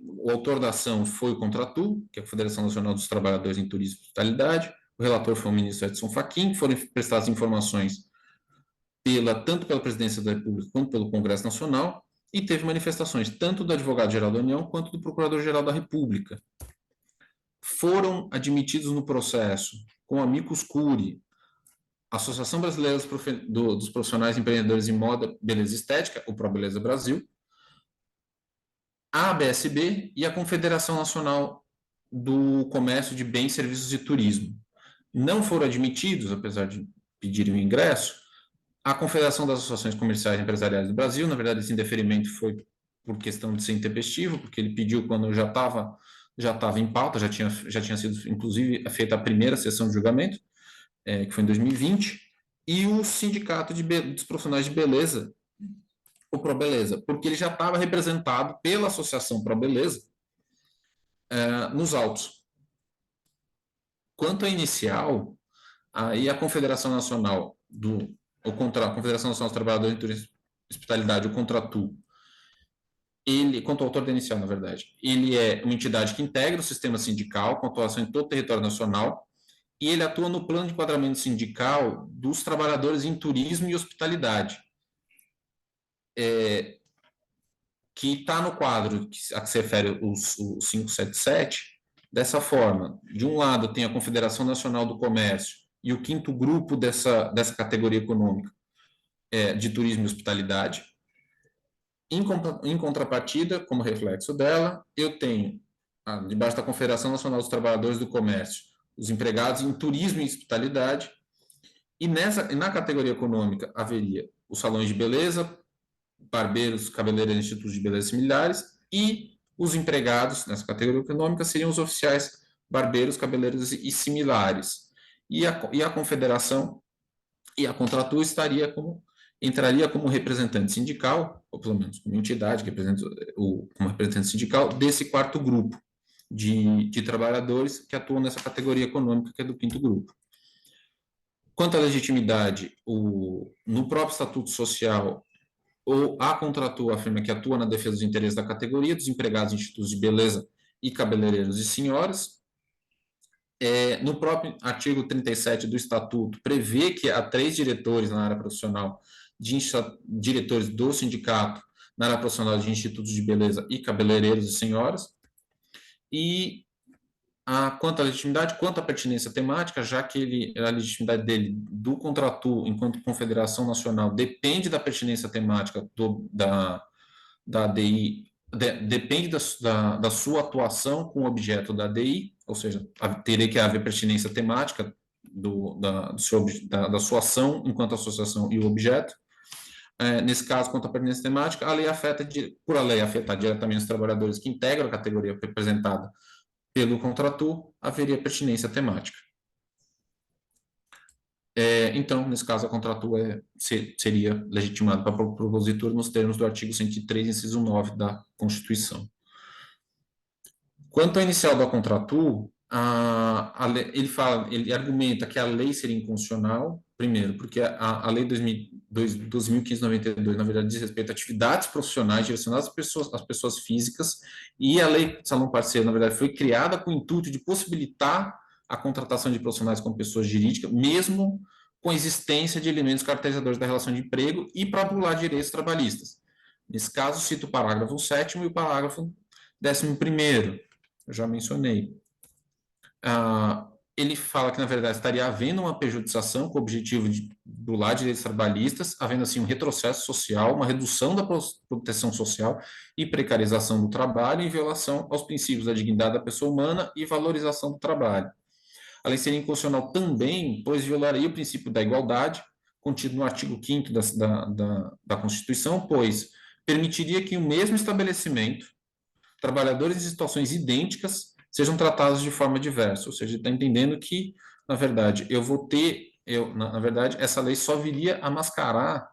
o autor da ação foi o Contratu, que é a Federação Nacional dos Trabalhadores em Turismo e Hospitalidade. O relator foi o ministro Edson Fachin. Foram prestadas informações tanto pela Presidência da República quanto pelo Congresso Nacional, e teve manifestações tanto do Advogado-Geral da União quanto do Procurador-Geral da República. Foram admitidos no processo, com a amicus curiae, a Associação Brasileira dos Profissionais Empreendedores em Moda, Beleza e Estética, o ProBeleza Brasil, a ABSB e a Confederação Nacional do Comércio de Bens, Serviços e Turismo. Não foram admitidos, apesar de pedirem o ingresso, a Confederação das Associações Comerciais e Empresariais do Brasil. Na verdade, esse indeferimento foi por questão de ser intempestivo, porque ele pediu quando já estava em pauta, já tinha sido, inclusive, feita a primeira sessão de julgamento, que foi em 2020, e o Sindicato dos Profissionais de Beleza, o ProBeleza, porque ele já estava representado pela Associação ProBeleza nos autos. Quanto à inicial, aí a Confederação Nacional a Confederação Nacional dos Trabalhadores em Turismo e Hospitalidade, o Contratu, quanto ao autor da inicial, na verdade, ele é uma entidade que integra o sistema sindical, com atuação em todo o território nacional, e ele atua no plano de enquadramento sindical dos trabalhadores em turismo e hospitalidade, que está no quadro a que se refere o 577, dessa forma: de um lado tem a Confederação Nacional do Comércio e o quinto grupo dessa categoria econômica de turismo e hospitalidade. Em contrapartida, como reflexo dela, eu tenho, debaixo da Confederação Nacional dos Trabalhadores do Comércio, os empregados em turismo e hospitalidade, e na categoria econômica haveria os salões de beleza, barbeiros, cabeleireiros, institutos de beleza similares, e os empregados nessa categoria econômica seriam os oficiais barbeiros, cabeleireiros e similares. E a Confederação e a Contratu entraria como representante sindical, ou pelo menos como entidade que representa como representante sindical desse quarto grupo de trabalhadores que atuam nessa categoria econômica, que é do quinto grupo. Quanto à legitimidade, no próprio Estatuto Social, a Contratu afirma que atua na defesa dos interesses da categoria dos empregados em institutos de beleza e cabeleireiros e senhoras. No próprio artigo 37 do Estatuto, prevê que há 3 diretores na área profissional, diretores do sindicato na área profissional de institutos de beleza e cabeleireiros e senhoras. E quanto à legitimidade, quanto à pertinência temática, já que a legitimidade dele, do Contratu, enquanto Confederação Nacional, depende da pertinência temática da ADI, depende da sua atuação com o objeto da ADI, ou seja, teria que haver pertinência temática da sua ação enquanto associação e o objeto. Nesse caso, quanto à pertinência temática, por a lei afetar diretamente os trabalhadores que integram a categoria representada pelo Contratu, haveria pertinência temática. Então, nesse caso, a Contratu seria legitimada para propositura nos termos do artigo 103, inciso 9 da Constituição. Quanto à inicial da Contratu, ele argumenta que a lei seria inconstitucional, primeiro, porque a lei 2.592, na verdade, diz respeito a atividades profissionais direcionadas às pessoas físicas, e a lei Salão Parceiro, na verdade, foi criada com o intuito de possibilitar a contratação de profissionais como pessoas jurídicas, mesmo com a existência de elementos caracterizadores da relação de emprego e para anular direitos trabalhistas. Nesse caso, cito o parágrafo 7º e o parágrafo 11º, eu já mencionei. Ele fala que, na verdade, estaria havendo uma prejudiciação com o objetivo de anular direitos trabalhistas, havendo, assim, um retrocesso social, uma redução da proteção social e precarização do trabalho em violação aos princípios da dignidade da pessoa humana e valorização do trabalho. A lei seria inconstitucional também, pois violaria o princípio da igualdade, contido no artigo 5º da Constituição, pois permitiria que o mesmo estabelecimento, trabalhadores em situações idênticas, sejam tratados de forma diversa. Ou seja, está entendendo que, na verdade, na verdade, essa lei só viria a mascarar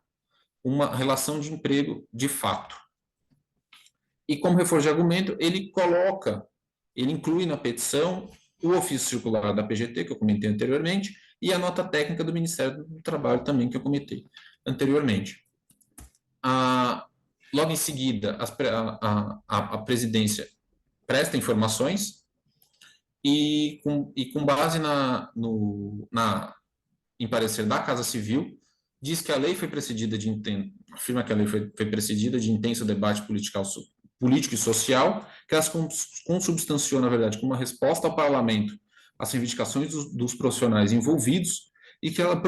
uma relação de emprego de fato. E como reforço de argumento, ele inclui na petição o ofício circular da PGT, que eu comentei anteriormente, e a nota técnica do Ministério do Trabalho também, que eu comentei anteriormente. Logo em seguida, a presidência presta informações e com base em parecer da Casa Civil, diz que a lei foi precedida afirma que a lei foi precedida de intenso debate político e social, que ela consubstanciou, na verdade, como uma resposta ao parlamento às reivindicações dos profissionais envolvidos e que ela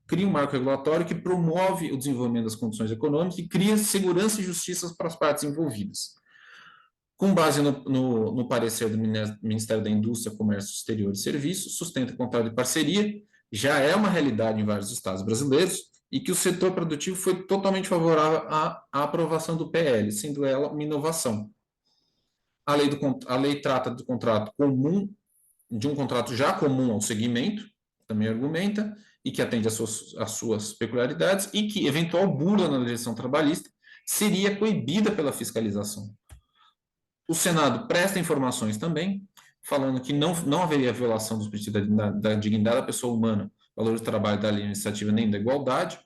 cria um marco regulatório que promove o desenvolvimento das condições econômicas e cria segurança e justiça para as partes envolvidas. Com base no parecer do Ministério da Indústria, Comércio Exterior e Serviços, sustenta o contrato de parceria, já é uma realidade em vários estados brasileiros, e que o setor produtivo foi totalmente favorável à aprovação do PL, sendo ela uma inovação. A lei trata do contrato comum, de um contrato já comum ao segmento, também argumenta, e que atende às suas peculiaridades, e que eventual bula na legislação trabalhista seria coibida pela fiscalização. O Senado presta informações também, falando que não haveria violação dos princípios da dignidade da pessoa humana, valor do trabalho, da lei administrativa nem da igualdade,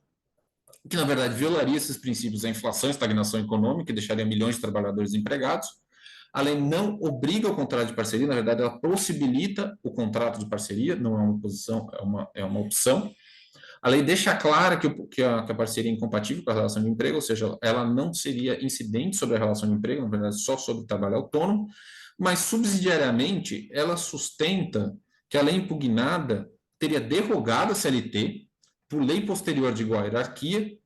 que, na verdade, violaria esses princípios a inflação e estagnação econômica e deixaria milhões de trabalhadores empregados. A lei não obriga o contrato de parceria, na verdade, ela possibilita o contrato de parceria, não é uma posição, é uma opção. A lei deixa clara que a parceria é incompatível com a relação de emprego, ou seja, ela não seria incidente sobre a relação de emprego, na verdade, só sobre o trabalho autônomo, mas, subsidiariamente, ela sustenta que a lei impugnada teria derrogado a CLT por lei posterior de igual hierarquia,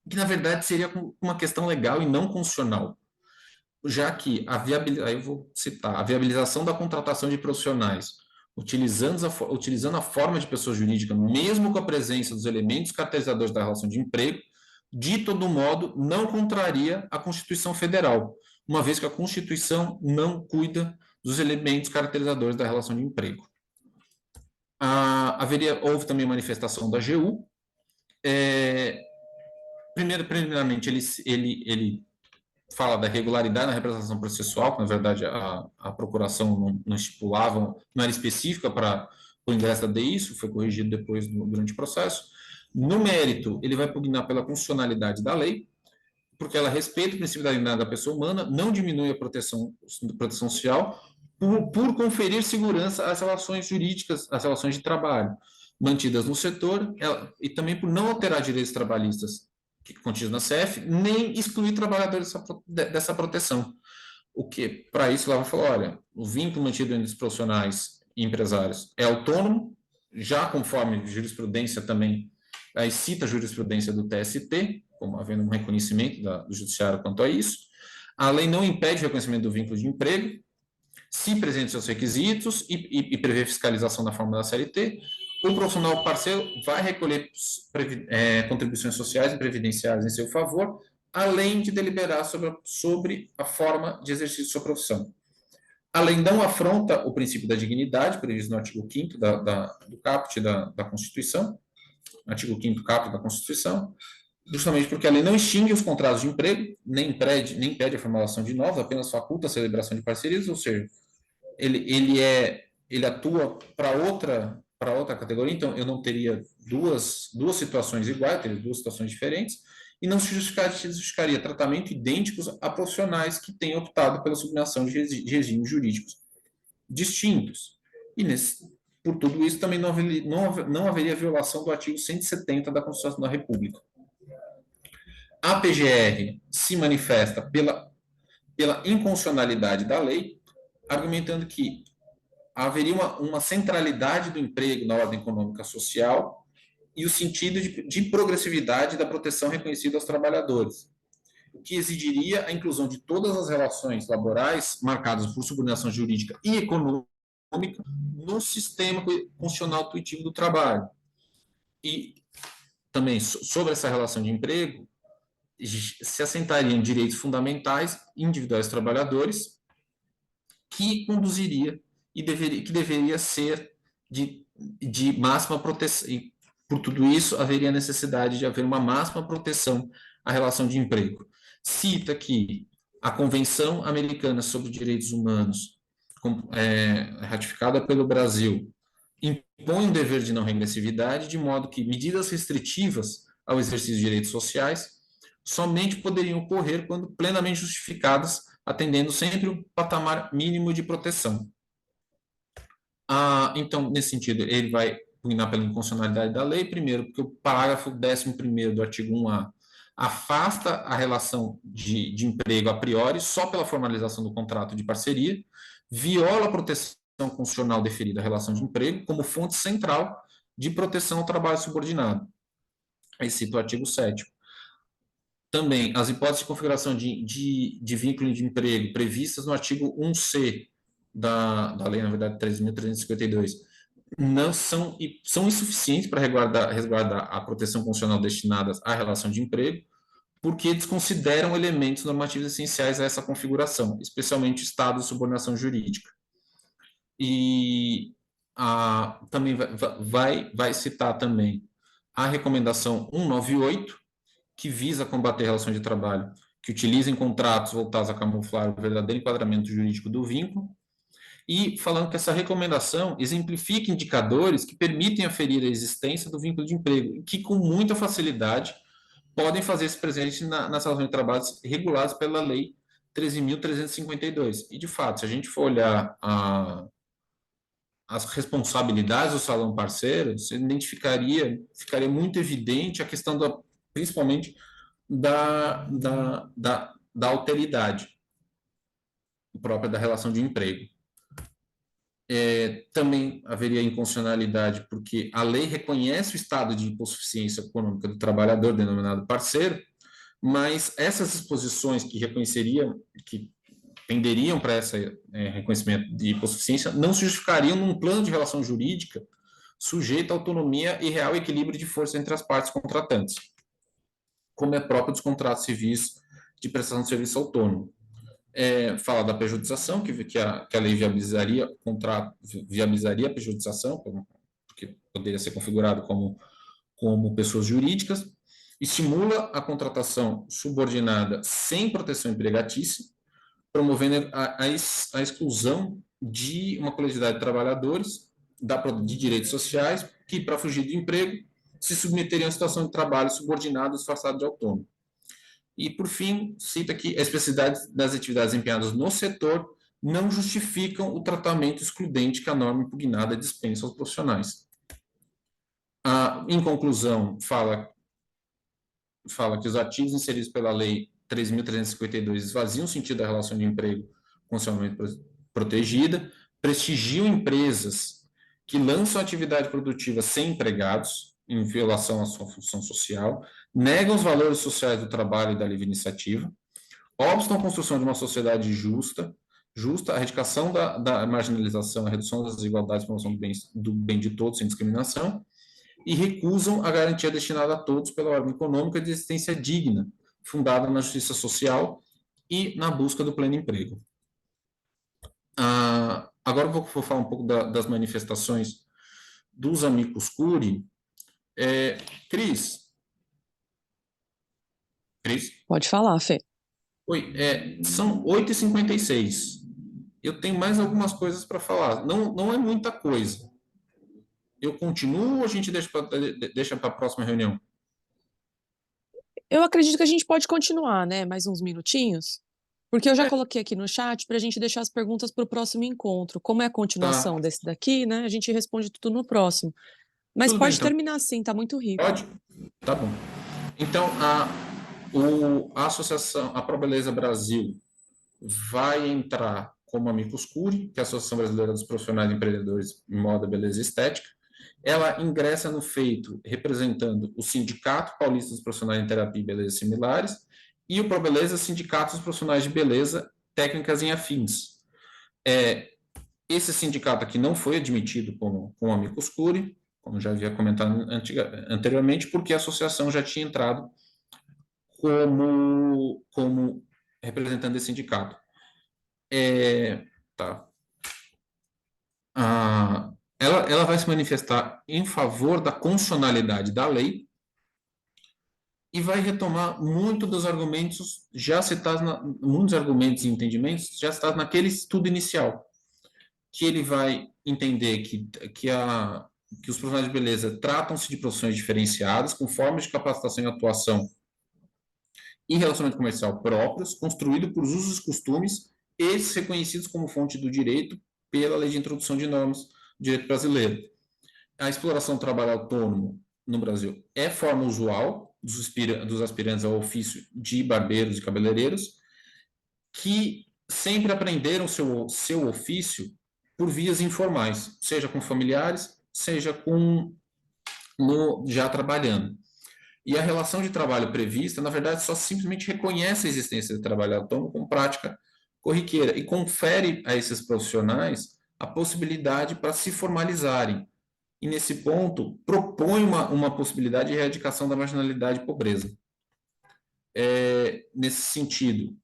que, na verdade, seria uma questão legal e não constitucional, já que aí eu vou citar, a viabilização da contratação de profissionais, utilizando a forma de pessoa jurídica, mesmo com a presença dos elementos caracterizadores da relação de emprego, de todo modo, não contraria a Constituição Federal, uma vez que a Constituição não cuida dos elementos caracterizadores da relação de emprego. Houve também manifestação da AGU. Primeiramente, ele fala da regularidade na representação processual, que, na verdade, a procuração não estipulava, não era específica para o ingresso da DI, isso foi corrigido depois durante o processo. No mérito, ele vai pugnar pela constitucionalidade da lei, porque ela respeita o princípio da dignidade da pessoa humana, não diminui a proteção social, por conferir segurança às relações jurídicas, às relações de trabalho mantidas no setor, e também por não alterar direitos trabalhistas contidos na CF, nem excluir trabalhadores dessa proteção. O que, para isso, ela vai falar, olha, o vínculo mantido entre os profissionais e empresários é autônomo, já conforme jurisprudência também, aí cita a jurisprudência do TST, como havendo um reconhecimento do judiciário quanto a isso. A lei não impede o reconhecimento do vínculo de emprego, se presente seus requisitos e prevê fiscalização da forma da CLT, o profissional parceiro vai recolher contribuições sociais e previdenciárias em seu favor, além de deliberar sobre a forma de exercício de sua profissão. A lei não afronta o princípio da dignidade, previsto no artigo 5º do caput da Constituição, artigo 5º caput da Constituição, justamente porque a lei não extingue os contratos de emprego, nem impede a formulação de novos, apenas faculta a celebração de parcerias, ou seja, ele atua para outra categoria, então eu não teria duas situações iguais, eu teria duas situações diferentes, e não se justificaria tratamento idênticos a profissionais que têm optado pela subordinação de regimes jurídicos distintos. E por tudo isso também não haveria violação do artigo 170 da Constituição da República. A PGR se manifesta pela inconstitucionalidade da lei, argumentando que haveria uma centralidade do emprego na ordem econômica social e o sentido de progressividade da proteção reconhecida aos trabalhadores, o que exigiria a inclusão de todas as relações laborais marcadas por subordinação jurídica e econômica no sistema constitucional intuitivo do trabalho. E também sobre essa relação de emprego, se assentariam direitos fundamentais individuais dos trabalhadores, que conduziria que deveria ser de máxima proteção. E, por tudo isso, haveria necessidade de haver uma máxima proteção à relação de emprego. Cita que a Convenção Americana sobre Direitos Humanos, ratificada pelo Brasil, impõe um dever de não regressividade, de modo que medidas restritivas ao exercício de direitos sociais somente poderiam ocorrer quando plenamente justificadas, atendendo sempre um patamar mínimo de proteção. Então, nesse sentido, ele vai pugnar pela inconstitucionalidade da lei, primeiro, porque o parágrafo 11º do artigo 1A afasta a relação de emprego a priori só pela formalização do contrato de parceria, viola a proteção constitucional deferida à relação de emprego como fonte central de proteção ao trabalho subordinado. Aí cita o artigo 7º. Também, as hipóteses de configuração de vínculo de emprego previstas no artigo 1C da lei, na verdade, 3.352, não são insuficientes para resguardar a proteção constitucional destinada à relação de emprego, porque desconsideram elementos normativos essenciais a essa configuração, especialmente o estado de subordinação jurídica. E também vai citar também a recomendação 198, que visa combater relações de trabalho que utilizem contratos voltados a camuflar o verdadeiro enquadramento jurídico do vínculo, e falando que essa recomendação exemplifica indicadores que permitem aferir a existência do vínculo de emprego, e que com muita facilidade podem fazer-se presentes nas relações de trabalho reguladas pela Lei 13.352. E, de fato, se a gente for olhar as responsabilidades do salão parceiro, você ficaria muito evidente a questão principalmente da alteridade própria da relação de emprego. Também haveria inconstitucionalidade porque a lei reconhece o estado de hipossuficiência econômica do trabalhador, denominado parceiro, mas essas disposições que penderiam para esse reconhecimento de hipossuficiência não se justificariam num plano de relação jurídica sujeito à autonomia e real equilíbrio de força entre as partes contratantes, como é próprio dos contratos civis de prestação de serviço autônomo. Fala da pejotização, que a lei viabilizaria a pejotização, porque poderia ser configurado como pessoas jurídicas, estimula a contratação subordinada sem proteção empregatícia, promovendo a exclusão de uma coletividade de trabalhadores de direitos sociais que, para fugir do emprego, se submeteriam à situação de trabalho subordinado disfarçado de autônomo. E, por fim, cita que a especificidade das atividades empenhadas no setor não justificam o tratamento excludente que a norma impugnada dispensa aos profissionais. Em conclusão, fala que os artigos inseridos pela Lei 3.352 esvaziam o sentido da relação de emprego constitucionalmente protegida, prestigiam empresas que lançam atividade produtiva sem empregados, em violação à sua função social, negam os valores sociais do trabalho e da livre iniciativa, obstam a construção de uma sociedade justa, a erradicação da marginalização, a redução das desigualdades, a promoção do bem de todos sem discriminação, e recusam a garantia destinada a todos pela ordem econômica de existência digna, fundada na justiça social e na busca do pleno emprego. Agora eu vou falar um pouco das manifestações dos amicus curiae. Cris? Pode falar, Fê. Oi, são 8h56. Eu tenho mais algumas coisas para falar. Não é muita coisa. Eu continuo ou a gente deixa para a próxima reunião? Eu acredito que a gente pode continuar, né? Mais uns minutinhos, porque eu já coloquei aqui no chat para a gente deixar as perguntas para o próximo encontro. Como é a continuação Tá, desse daqui, né? A gente responde tudo no próximo. Mas tudo bem, pode então. terminar assim, tá muito rico. Pode? Tá bom. Então, a associação, a ProBeleza Brasil, vai entrar como amicus curiae, que é a Associação Brasileira dos Profissionais e Empreendedores em Moda, Beleza e Estética. Ela ingressa no feito representando o Sindicato Paulista dos Profissionais em Terapia e Beleza Similares e o ProBeleza, Sindicato dos Profissionais de Beleza, Técnicas em Afins. Esse sindicato aqui não foi admitido como amicus curiae, como já havia comentado anteriormente, porque a associação já tinha entrado como representante desse sindicato. Tá. Ela vai se manifestar em favor da constitucionalidade da lei e vai retomar muito dos argumentos já citados, muitos argumentos e entendimentos já citados naquele estudo inicial, que ele vai entender que os profissionais de beleza tratam-se de profissões diferenciadas, com formas de capacitação e atuação e relacionamento comercial próprios, construído por usos e costumes, esses reconhecidos como fonte do direito pela Lei de Introdução de Normas do Direito Brasileiro. A exploração do trabalho autônomo no Brasil é forma usual dos aspirantes ao ofício de barbeiros e cabeleireiros, que sempre aprenderam seu ofício por vias informais, seja com familiares, seja já trabalhando. E a relação de trabalho prevista, na verdade, só simplesmente reconhece a existência de trabalho autônomo com prática corriqueira e confere a esses profissionais a possibilidade para se formalizarem. E, nesse ponto, propõe uma possibilidade de erradicação da marginalidade e pobreza. Nesse sentido,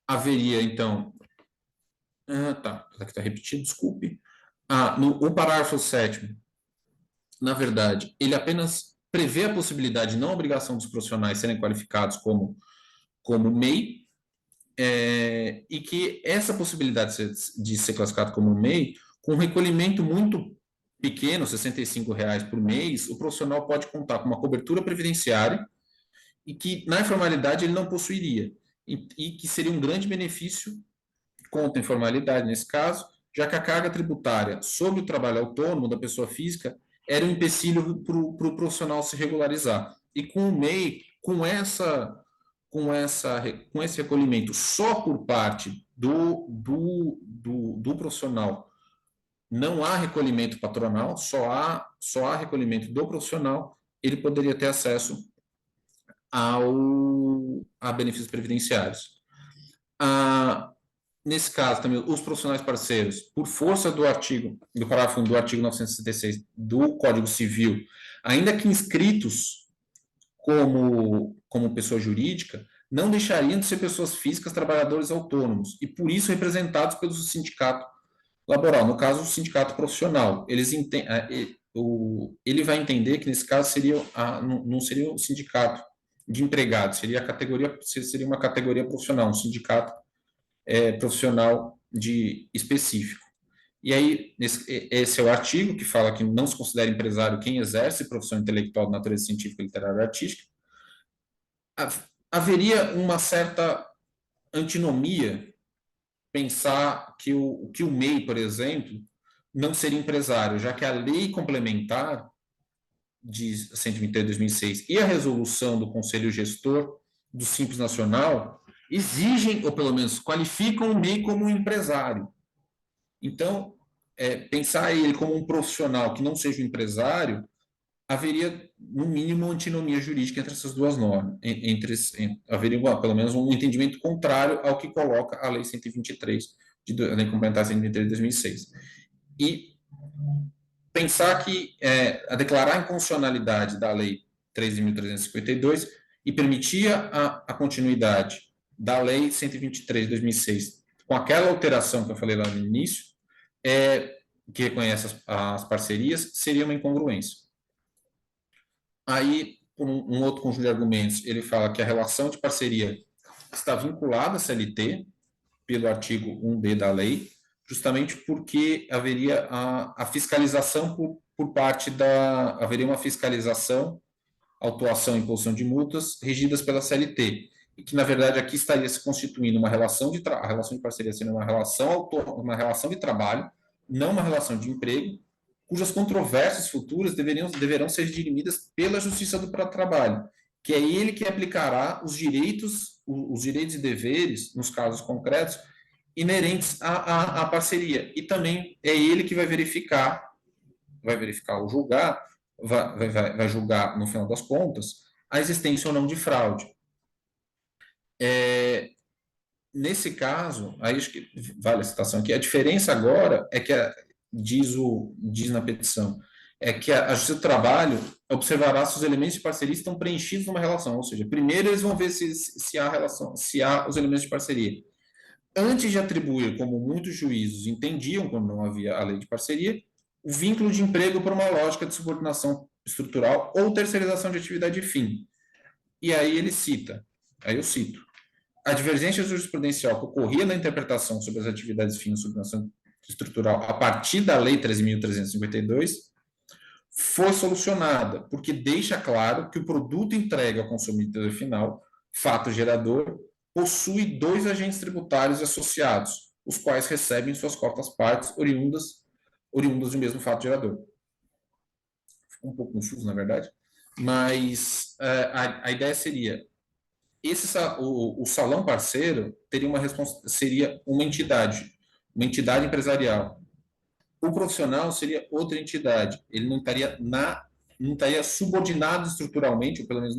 haveria, então... aqui está repetido, desculpe. O parágrafo 7º, na verdade, ele apenas prevê a possibilidade, não a obrigação dos profissionais serem qualificados como MEI, e que essa possibilidade de ser classificado como MEI, com um recolhimento muito pequeno, R$ 65 por mês, o profissional pode contar com uma cobertura previdenciária e que, na informalidade, ele não possuiria, e que seria um grande benefício contra a informalidade, nesse caso, já que a carga tributária sobre o trabalho autônomo da pessoa física era um empecilho para o profissional se regularizar. E com o MEI, com esse recolhimento só por parte do profissional, não há recolhimento patronal, só há recolhimento do profissional, ele poderia ter acesso a benefícios previdenciários. Nesse caso, também, os profissionais parceiros, por força do parágrafo 1 do artigo 966 do Código Civil, ainda que inscritos como pessoa jurídica, não deixariam de ser pessoas físicas, trabalhadores autônomos, e por isso representados pelo sindicato laboral, no caso, o sindicato profissional. Ele vai entender que, nesse caso, não seria um sindicato de empregados, seria uma categoria profissional, um sindicato profissional específico. E aí, esse é o artigo que fala que não se considera empresário quem exerce profissão intelectual de natureza científica, literária e artística. Haveria uma certa antinomia pensar que o MEI, por exemplo, não seria empresário, já que a lei complementar de 123 de 2006 e a resolução do Conselho Gestor do Simples Nacional exigem, ou pelo menos qualificam o MEI como um empresário. Então, pensar ele como um profissional que não seja um empresário, haveria, no mínimo, antinomia jurídica entre essas duas normas. Haveria, pelo menos, um entendimento contrário ao que coloca a Lei 123, a Lei Complementar 123 de 2006. E pensar que, a declarar a inconstitucionalidade da Lei 13.352 e permitia a continuidade da Lei 123 de 2006, com aquela alteração que eu falei lá no início, que reconhece as parcerias, seria uma incongruência. Aí, por um outro conjunto de argumentos, ele fala que a relação de parceria está vinculada à CLT, pelo artigo 1D da lei, justamente porque haveria a fiscalização por parte haveria uma fiscalização, autuação e imposição de multas regidas pela CLT, e que, na verdade, aqui estaria se constituindo uma relação a relação de parceria sendo uma relação de trabalho, não uma relação de emprego, cujas controvérsias futuras deverão ser dirimidas pela Justiça do Trabalho, que é ele que aplicará os direitos e deveres, nos casos concretos, inerentes à parceria. E também é ele que vai verificar ou julgar, vai julgar, no final das contas, a existência ou não de fraude. Nesse caso, aí acho que vale a citação aqui, a diferença agora é que, diz na petição, é que a Justiça do Trabalho observará se os elementos de parceria estão preenchidos numa relação, ou seja, primeiro eles vão ver se há relação, se há os elementos de parceria. Antes de atribuir, como muitos juízos entendiam, quando não havia a lei de parceria, o vínculo de emprego por uma lógica de subordinação estrutural ou terceirização de atividade fim. E aí ele cita, aí eu cito, a divergência jurisprudencial que ocorria na interpretação sobre as atividades fim e subordinação estrutural a partir da Lei 13.352 foi solucionada, porque deixa claro que o produto entregue ao consumidor final, fato gerador, possui dois agentes tributários associados, os quais recebem suas cotas partes oriundas do mesmo fato gerador. Ficou um pouco confuso, na verdade, mas a ideia seria, o salão parceiro seria uma entidade empresarial. O profissional seria outra entidade, ele não estaria subordinado estruturalmente, ou pelo menos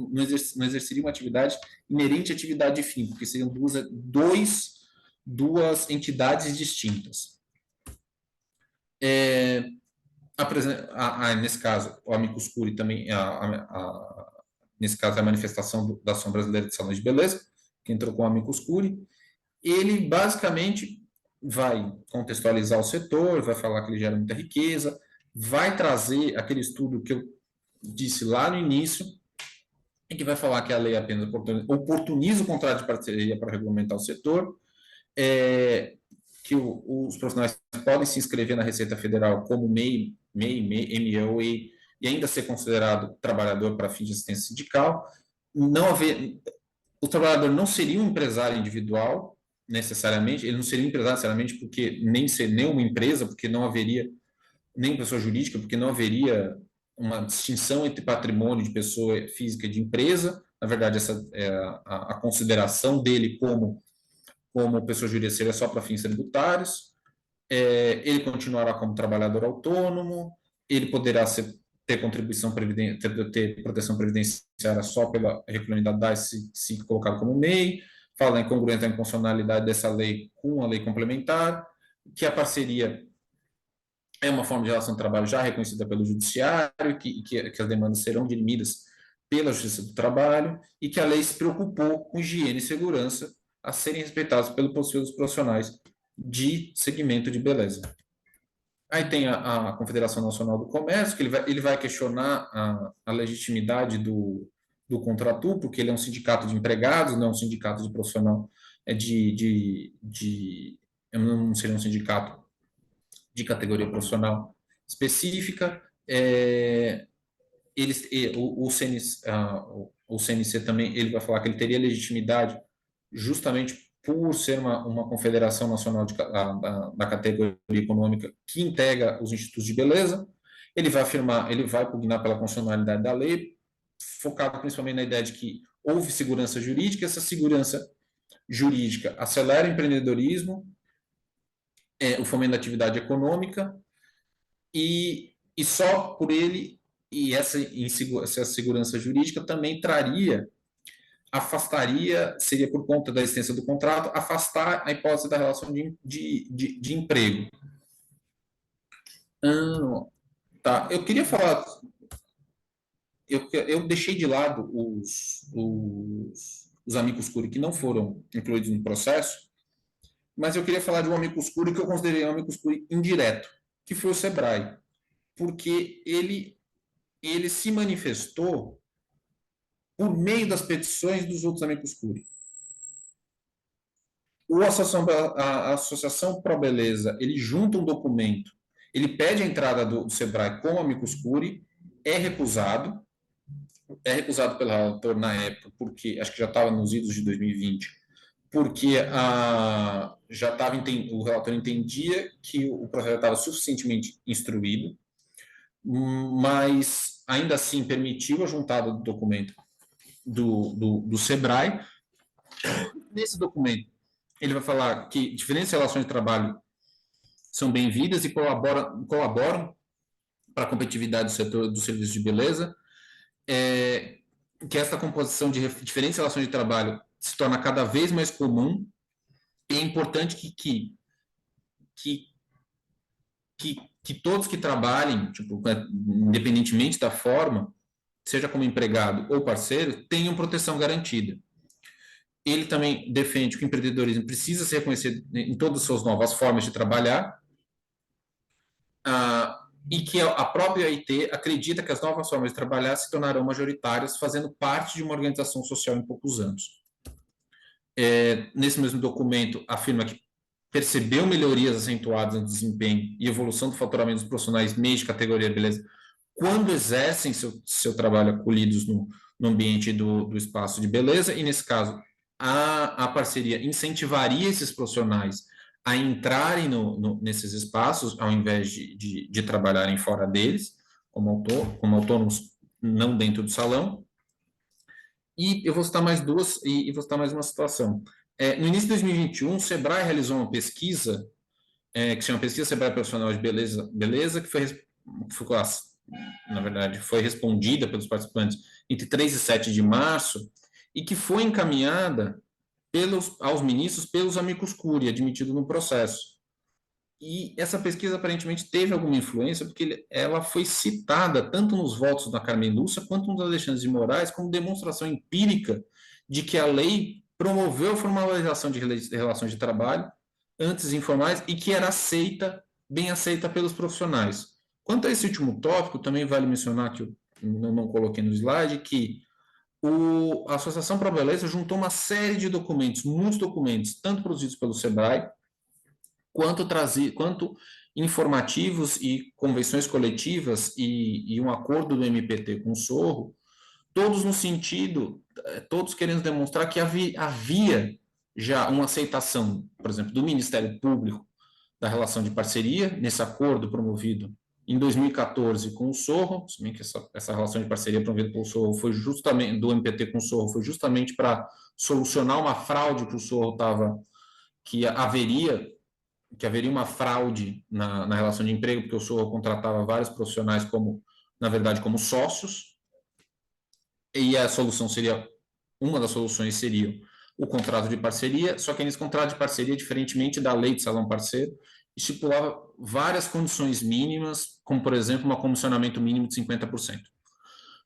não exerceria uma atividade inerente à atividade fim, porque seriam duas entidades distintas. Nesse caso, o amicus curiae também, nesse caso, a manifestação da Ação Brasileira de Salões de Beleza, que entrou com o amicus curiae, ele basicamente vai contextualizar o setor, vai falar que ele gera muita riqueza, vai trazer aquele estudo que eu disse lá no início, e que vai falar que a lei apenas oportuniza o contrato de parceria para regulamentar o setor, que os profissionais podem se inscrever na Receita Federal como MEI, MEI, e ainda ser considerado trabalhador para fins de assistência sindical. O trabalhador não seria um empresário individual, necessariamente, ele não seria empresário necessariamente porque nem uma empresa, porque não haveria nem pessoa jurídica, porque não haveria uma distinção entre patrimônio de pessoa física e de empresa. Na verdade, essa é a consideração dele como pessoa jurídica seria só para fins tributários. Ele continuará como trabalhador autônomo, ele poderá ter contribuição ter proteção previdenciária só pela regularidade da se colocado como MEI, fala em congruência da inconstitucionalidade dessa lei com a lei complementar, que a parceria é uma forma de relação de trabalho já reconhecida pelo judiciário, que as demandas serão dirimidas pela Justiça do Trabalho, e que a lei se preocupou com higiene e segurança a serem respeitados pelos profissionais de segmento de beleza. Aí tem a Confederação Nacional do Comércio, que ele vai questionar a legitimidade do Contratu, porque ele é um sindicato de empregados, não é um sindicato de profissional, não seria um sindicato de categoria profissional específica. O CNC também ele vai falar que ele teria legitimidade justamente por ser uma confederação nacional da categoria econômica que integra os institutos de beleza. Ele vai pugnar pela constitucionalidade da lei, focado principalmente na ideia de que houve segurança jurídica, essa segurança jurídica acelera o empreendedorismo, o fomento da atividade econômica, e só por ele, e essa segurança jurídica também seria por conta da existência do contrato, afastar a hipótese da relação de emprego. Tá, eu queria falar, eu deixei de lado os amicus curiae que não foram incluídos no processo, mas eu queria falar de um amicus curiae que eu considerei um amicus curiae indireto, que foi o SEBRAE, porque ele se manifestou por meio das petições dos outros amicus curiae. A Associação Pro Beleza, ele junta um documento, ele pede a entrada do SEBRAE com amicus curiae, é recusado pelo relator na época, porque acho que já estava nos idos de 2020, porque o relator entendia que o processo estava suficientemente instruído, mas ainda assim permitiu a juntada do documento do SEBRAE. Nesse documento, ele vai falar que diferentes relações de trabalho são bem-vindas e colaboram para a competitividade do setor do serviço de beleza, que esta composição de diferentes relações de trabalho se torna cada vez mais comum, e é importante que todos que trabalhem, tipo, independentemente da forma, seja como empregado ou parceiro, tenham proteção garantida. Ele também defende que o empreendedorismo precisa ser reconhecido em todas as suas novas formas de trabalhar, e que a própria OIT acredita que as novas formas de trabalhar se tornarão majoritárias, fazendo parte de uma organização social em poucos anos. Nesse mesmo documento, afirma que percebeu melhorias acentuadas no desempenho e evolução do faturamento dos profissionais meios de categoria de beleza quando exercem seu trabalho acolhidos no ambiente do espaço de beleza, e nesse caso, a parceria incentivaria esses profissionais a entrarem nesses espaços, ao invés de trabalharem fora deles, como autônomos, não dentro do salão. E eu vou citar mais duas, e vou citar mais uma situação. No início de 2021, o SEBRAE realizou uma pesquisa, que se chama Pesquisa SEBRAE Profissional de Beleza, que na verdade, foi respondida pelos participantes entre 3 e 7 de março, e que foi encaminhada aos ministros pelos amicus curiae, admitido no processo. E essa pesquisa aparentemente teve alguma influência, porque ela foi citada tanto nos votos da Carmen Lúcia quanto no Alexandre de Moraes como demonstração empírica de que a lei promoveu a formalização de relações de trabalho antes informais e que era bem aceita pelos profissionais. Quanto a esse último tópico, também vale mencionar, que eu não coloquei no slide, que a Associação Pro Beleza juntou uma série de documentos, muitos documentos, tanto produzidos pelo SEBRAE, quanto informativos e convenções coletivas e um acordo do MPT com o Sorro, todos no sentido, todos querendo demonstrar que havia já uma aceitação, por exemplo, do Ministério Público da relação de parceria, nesse acordo promovido em 2014 com o Sorro, se bem que essa relação de parceria promovida pelo Sorro foi justamente, do MPT com o Sorro, foi justamente para solucionar uma fraude que o Sorro estava, que haveria uma fraude na relação de emprego, porque o Sorro contratava vários profissionais na verdade, como sócios, e uma das soluções seria o contrato de parceria, só que nesse contrato de parceria, diferentemente da lei de salão parceiro, estipulava várias condições mínimas, como, por exemplo, um comissionamento mínimo de 50%.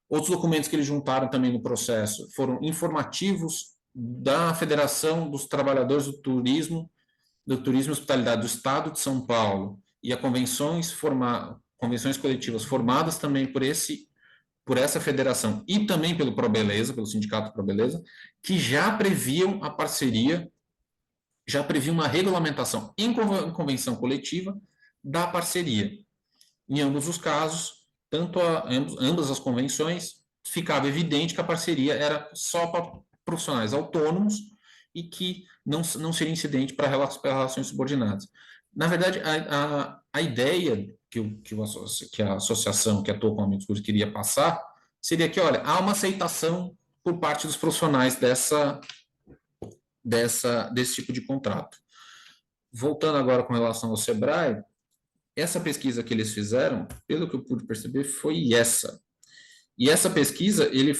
Outros documentos que eles juntaram também no processo foram informativos da Federação dos Trabalhadores do Turismo e Hospitalidade do Estado de São Paulo, e a convenções coletivas formadas também por essa federação e também pelo ProBeleza, pelo Sindicato ProBeleza, que já previam a parceria, já previam uma regulamentação em convenção coletiva da parceria. Em ambos os casos, ambas as convenções, ficava evidente que a parceria era só para profissionais autônomos e que não seria incidente para relações subordinadas. Na verdade, a ideia que a associação que atua com amigos curiae queria passar seria que, olha, há uma aceitação por parte dos profissionais desse tipo de contrato. Voltando agora com relação ao SEBRAE, essa pesquisa que eles fizeram, pelo que eu pude perceber, foi essa. E essa pesquisa, ele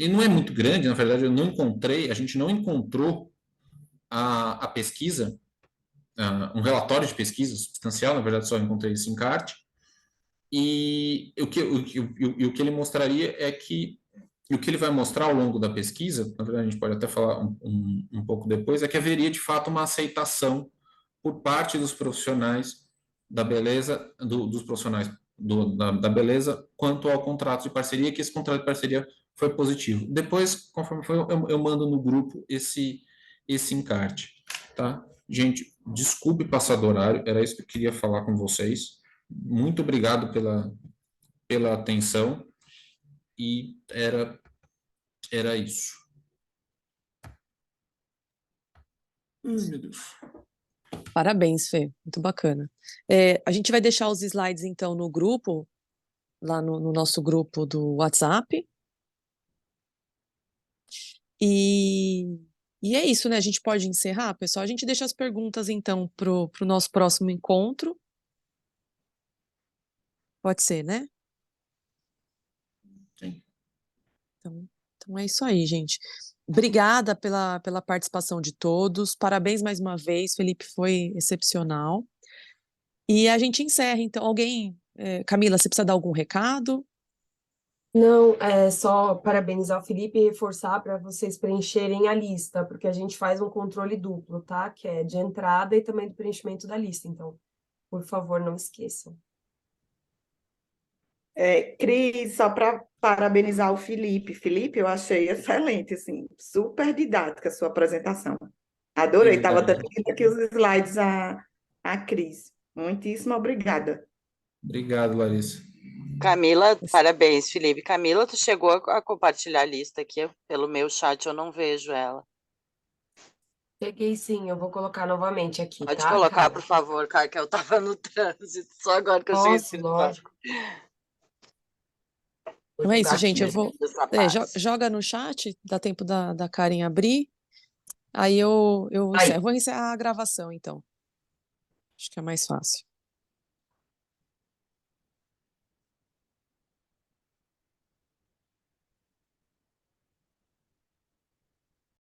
não é muito grande, na verdade, a gente não encontrou a pesquisa, um relatório de pesquisa substancial, na verdade, só encontrei esse encarte, e o que ele mostraria é que, e o que ele vai mostrar ao longo da pesquisa, na verdade, a gente pode até falar um pouco depois, é que haveria, de fato, uma aceitação por parte dos profissionais da beleza, dos profissionais da beleza, quanto ao contrato de parceria, que esse contrato de parceria foi positivo. Depois, conforme foi, eu mando no grupo esse esse encarte, tá? Gente, desculpe passar do horário, era isso que eu queria falar com vocês. Muito obrigado pela atenção e era isso. Ai, meu Deus. Parabéns, Fê, muito bacana. A gente vai deixar os slides, então, no grupo, lá no nosso grupo do WhatsApp. E é isso, né? A gente pode encerrar, pessoal? A gente deixa as perguntas, então, pro nosso próximo encontro. Pode ser, né? Sim. Então é isso aí, gente. Obrigada pela participação de todos. Parabéns mais uma vez, Felipe, foi excepcional. E a gente encerra, então. Camila, você precisa dar algum recado? Não, é só parabenizar o Felipe e reforçar para vocês preencherem a lista, porque a gente faz um controle duplo, tá? Que é de entrada e também do preenchimento da lista. Então, por favor, não esqueçam. Cris, só para parabenizar o Felipe. Felipe, eu achei excelente, assim, super didática a sua apresentação. Adorei, estava até Obrigado. pedindo aqui os slides a Cris. Muitíssimo obrigada. Obrigado, Larissa. Camila, parabéns, Felipe. Camila, tu chegou a compartilhar a lista aqui pelo meu chat, eu não vejo ela. Cheguei sim, eu vou colocar novamente aqui, Pode tá? colocar, por favor, cara, que eu tava no trânsito, só agora que eu cheguei. Posso, lógico. Vou Então é isso, jogar gente. aqui. Eu vou. Dessa parte. Joga no chat, dá tempo da Karen abrir. Aí eu Aí. encerro. Vou encerrar a gravação, então. Acho que é mais fácil.